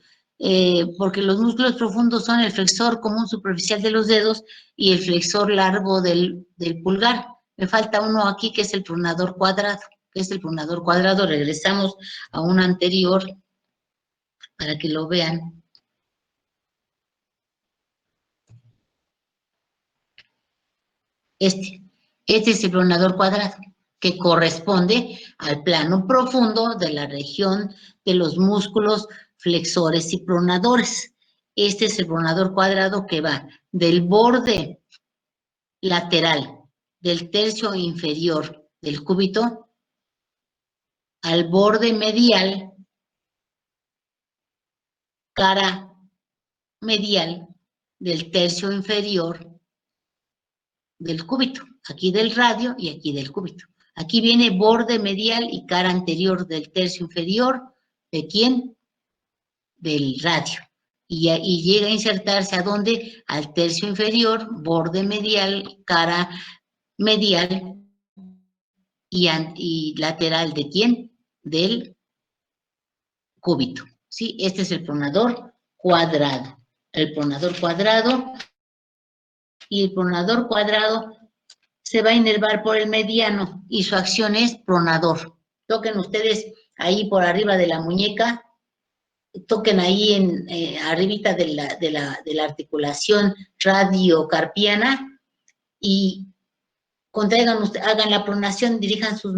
porque los músculos profundos son el flexor común superficial de los dedos y el flexor largo del pulgar. Me falta uno aquí que es el pronador cuadrado. Regresamos a un anterior para que lo vean. Este es el pronador cuadrado, que corresponde al plano profundo de la región de los músculos flexores y pronadores. Este es el pronador cuadrado que va del borde lateral del tercio inferior del cúbito al borde medial, cara medial del tercio inferior del cúbito, aquí del radio y aquí del cúbito. Aquí viene borde medial y cara anterior del tercio inferior, ¿de quién? Del radio. Y llega a insertarse ¿a dónde? Al tercio inferior, borde medial, cara medial y lateral, ¿de quién? Del cúbito, ¿sí? Este es el pronador cuadrado. El pronador cuadrado. Y el pronador cuadrado se va a inervar por el mediano y su acción es pronador. Toquen ustedes ahí por arriba de la muñeca, toquen ahí arribita de la articulación radiocarpiana y contraigan, hagan la pronación, dirijan su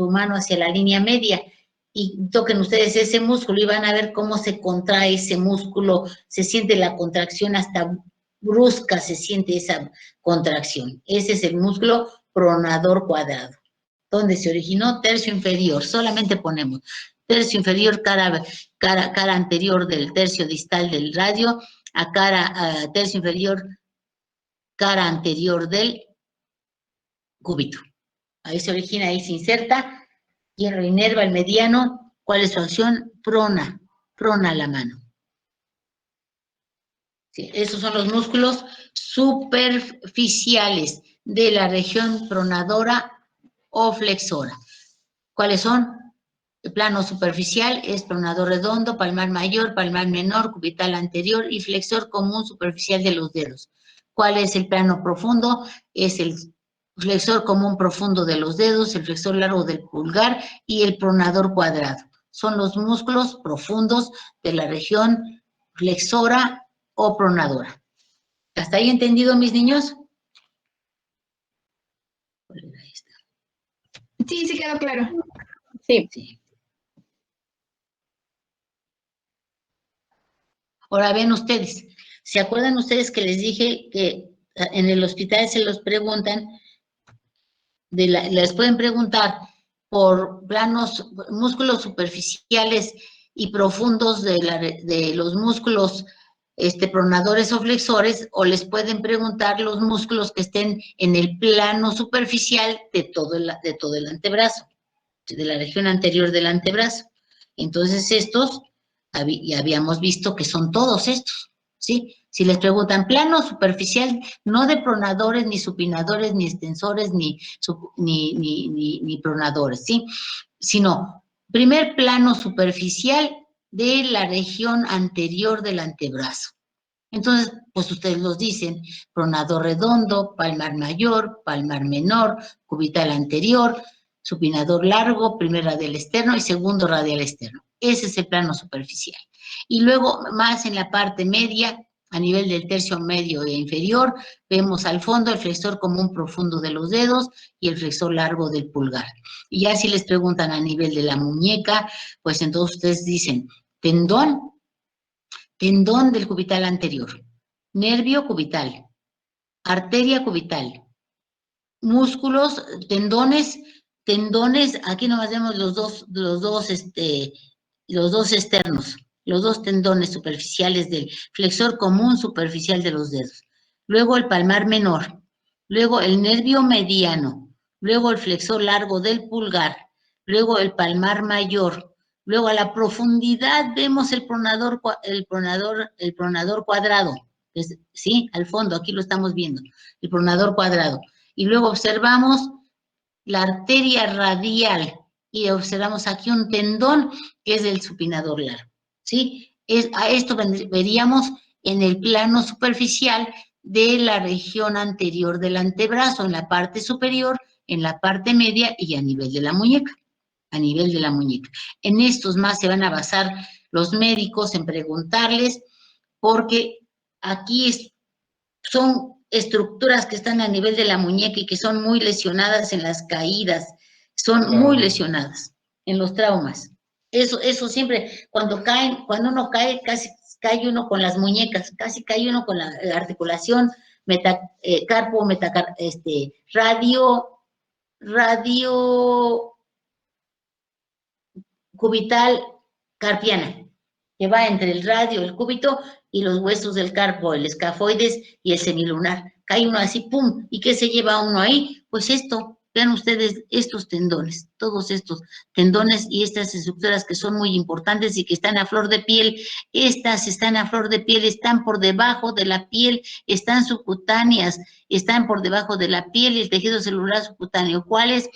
mano hacia la línea media y toquen ustedes ese músculo y van a ver cómo se contrae ese músculo, se siente la contracción hasta brusca, se siente esa contracción. Ese es el músculo pronador cuadrado. ¿Dónde se originó? Tercio inferior. Solamente ponemos tercio inferior, cara anterior del tercio distal del radio, a tercio inferior, cara anterior del cúbito. Ahí se origina, ahí se inserta. ¿Quién lo inerva? El mediano. ¿Cuál es su acción? Prona la mano. Sí, esos son los músculos superficiales de la región pronadora o flexora. ¿Cuáles son? El plano superficial es pronador redondo, palmar mayor, palmar menor, cubital anterior y flexor común superficial de los dedos. ¿Cuál es el plano profundo? Es el flexor común profundo de los dedos, el flexor largo del pulgar y el pronador cuadrado. Son los músculos profundos de la región flexora o pronadora. ¿Hasta ahí entendido, mis niños? Sí, sí quedó claro. Sí. Sí. Ahora ven ustedes, ¿se acuerdan ustedes que les dije que en el hospital se los preguntan, les pueden preguntar por planos, músculos superficiales y profundos de los músculos pronadores o flexores, o les pueden preguntar los músculos que estén en el plano superficial de todo el antebrazo, de la región anterior del antebrazo? Entonces estos, ya habíamos visto que son todos estos, ¿sí? Si les preguntan plano superficial, no de pronadores, ni supinadores, ni extensores, ni pronadores, ¿sí? Sino primer plano superficial de la región anterior del antebrazo. Entonces, pues ustedes los dicen, pronador redondo, palmar mayor, palmar menor, cubital anterior, supinador largo, primer radial externo y segundo radial externo. Ese es el plano superficial. Y luego, más en la parte media, a nivel del tercio medio e inferior, vemos al fondo el flexor común profundo de los dedos y el flexor largo del pulgar. Y ya si les preguntan a nivel de la muñeca, pues entonces ustedes dicen, tendón del cubital anterior, nervio cubital, arteria cubital, músculos, tendones, aquí nomás vemos los dos externos, los dos tendones superficiales del flexor común superficial de los dedos. Luego el palmar menor, luego el nervio mediano, luego el flexor largo del pulgar, luego el palmar mayor. Luego a la profundidad vemos el pronador cuadrado, ¿sí? Al fondo, aquí lo estamos viendo, el pronador cuadrado. Y luego observamos la arteria radial y observamos aquí un tendón que es del supinador largo, ¿sí? A esto veríamos en el plano superficial de la región anterior del antebrazo, en la parte superior, en la parte media y a nivel de la muñeca. En estos más se van a basar los médicos en preguntarles, porque aquí son estructuras que están a nivel de la muñeca y que son muy lesionadas en las caídas, son muy lesionadas en los traumas. Eso siempre, cuando uno cae, casi cae uno con las muñecas, casi cae uno con la articulación radio cubital carpiana, que va entre el radio, el cúbito y los huesos del carpo, el escafoides y el semilunar. Cae uno así, ¡pum! ¿Y qué se lleva uno ahí? Pues esto, vean ustedes estos tendones, todos estos tendones y estas estructuras que son muy importantes y que están a flor de piel. Estas están a flor de piel, están por debajo de la piel, están subcutáneas, están por debajo de la piel y el tejido celular subcutáneo. ¿Cuál es?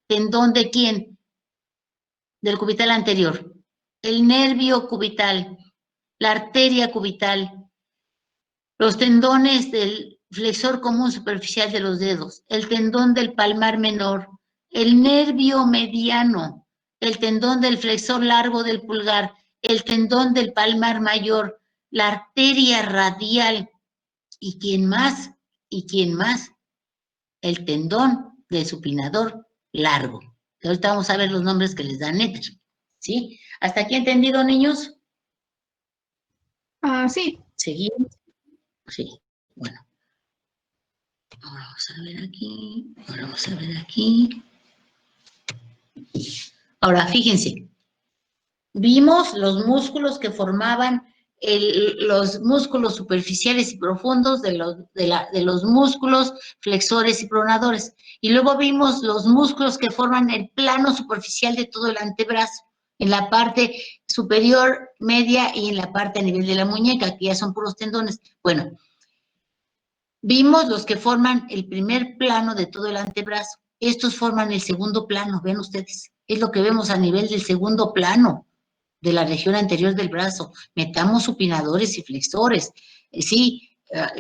¿Tendón de quién? Del cubital anterior, el nervio cubital, la arteria cubital, los tendones del flexor común superficial de los dedos, el tendón del palmar menor, el nervio mediano, el tendón del flexor largo del pulgar, el tendón del palmar mayor, la arteria radial, ¿y quién más? El tendón del supinador largo. Ahorita vamos a ver los nombres que les dan Néter, ¿sí? ¿Hasta aquí entendido, niños? Sí. ¿Seguimos? Sí, bueno. Ahora vamos a ver aquí. Ahora, fíjense. Vimos los músculos que formaban los músculos superficiales y profundos de los músculos flexores y pronadores. Y luego vimos los músculos que forman el plano superficial de todo el antebrazo, en la parte superior, media y en la parte a nivel de la muñeca, que ya son puros tendones. Bueno, vimos los que forman el primer plano de todo el antebrazo. Estos forman el segundo plano, ven ustedes. Es lo que vemos a nivel del segundo plano de la región anterior del brazo. Metamos supinadores y flexores. Sí,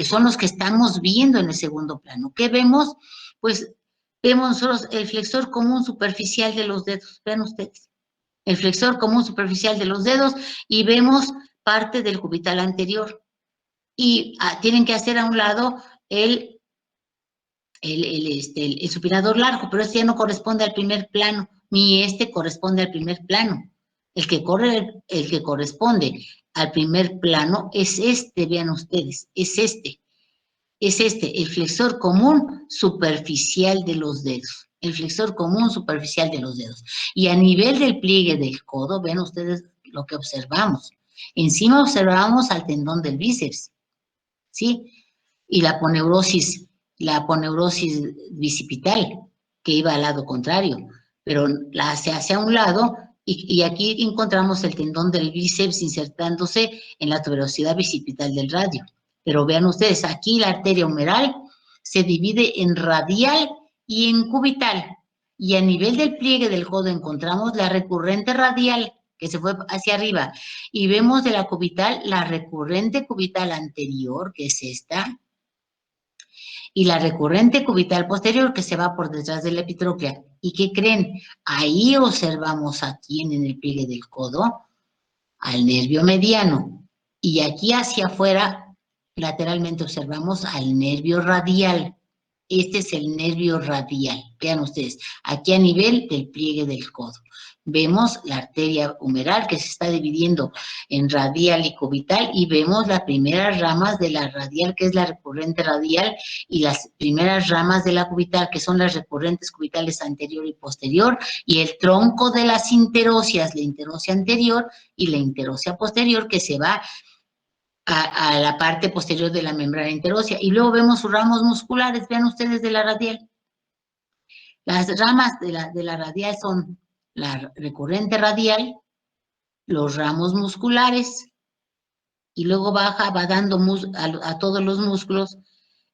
son los que estamos viendo en el segundo plano. ¿Qué vemos? Pues vemos nosotros el flexor común superficial de los dedos. Vean ustedes. El flexor común superficial de los dedos y vemos parte del cubital anterior. Y tienen que hacer a un lado el el supinador largo, pero este ya no corresponde al primer plano, ni este corresponde al primer plano. El que corresponde al primer plano es este, vean ustedes, es este, el flexor común superficial de los dedos, el flexor común superficial de los dedos. Y a nivel del pliegue del codo, ven ustedes lo que observamos. Encima observamos al tendón del bíceps, ¿sí? Y la aponeurosis bicipital, que iba al lado contrario, pero la hace hacia un lado, y aquí encontramos el tendón del bíceps insertándose en la tuberosidad bicipital del radio. Pero vean ustedes, aquí la arteria humeral se divide en radial y en cubital, y a nivel del pliegue del codo encontramos la recurrente radial, que se fue hacia arriba, y vemos de la cubital la recurrente cubital anterior, que es esta, y la recurrente cubital posterior, que se va por detrás de la epitróclea. ¿Y qué creen? Ahí observamos aquí en el pliegue del codo al nervio mediano, y aquí hacia afuera lateralmente observamos al nervio radial. Este es el nervio radial. Vean ustedes, aquí a nivel del pliegue del codo. Vemos la arteria humeral que se está dividiendo en radial y cubital, y vemos las primeras ramas de la radial, que es la recurrente radial, y las primeras ramas de la cubital, que son las recurrentes cubitales anterior y posterior, y el tronco de las interóseas, la interosia anterior y la interosia posterior, que se va a la parte posterior de la membrana interósea. Y luego vemos sus ramos musculares, vean ustedes de la radial. Las ramas de la radial son la recurrente radial, los ramos musculares, y luego va dando a todos los músculos,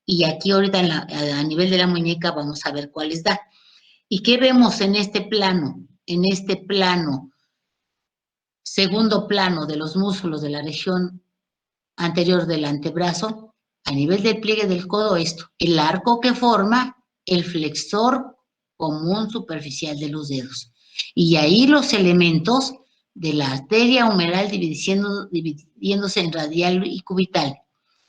y aquí ahorita a nivel de la muñeca vamos a ver cuáles da. ¿Y qué vemos en este plano? En este plano, segundo plano de los músculos de la región anterior del antebrazo, a nivel del pliegue del codo, esto, el arco que forma el flexor común superficial de los dedos. Y ahí los elementos de la arteria humeral dividiéndose en radial y cubital,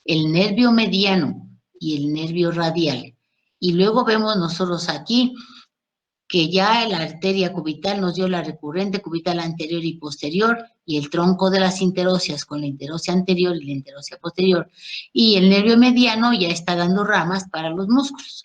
el nervio mediano y el nervio radial. Y luego vemos nosotros aquí que ya la arteria cubital nos dio la recurrente cubital anterior y posterior, y el tronco de las interóseas con la interosia anterior y la interosia posterior, y el nervio mediano ya está dando ramas para los músculos.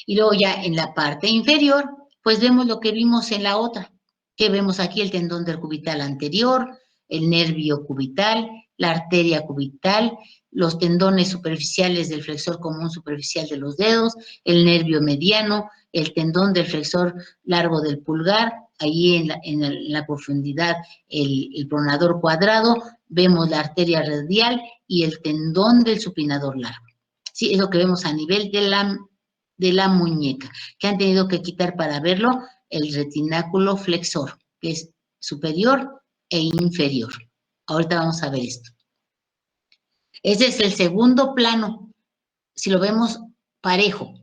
Y luego ya en la parte inferior, pues vemos lo que vimos en la otra, que vemos aquí el tendón del cubital anterior, el nervio cubital, la arteria cubital, los tendones superficiales del flexor común superficial de los dedos, el nervio mediano, el tendón del flexor largo del pulgar, ahí en la profundidad el pronador cuadrado, vemos la arteria radial y el tendón del supinador largo. Sí, es lo que vemos a nivel de la muñeca, que han tenido que quitar para verlo el retináculo flexor, que es superior e inferior. Ahorita vamos a ver esto. Ese es el segundo plano, si lo vemos parejo.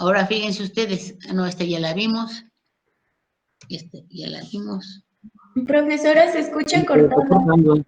Ahora fíjense ustedes, no, esta ya la vimos. Esta ya la vimos. Profesora, se escucha cortado.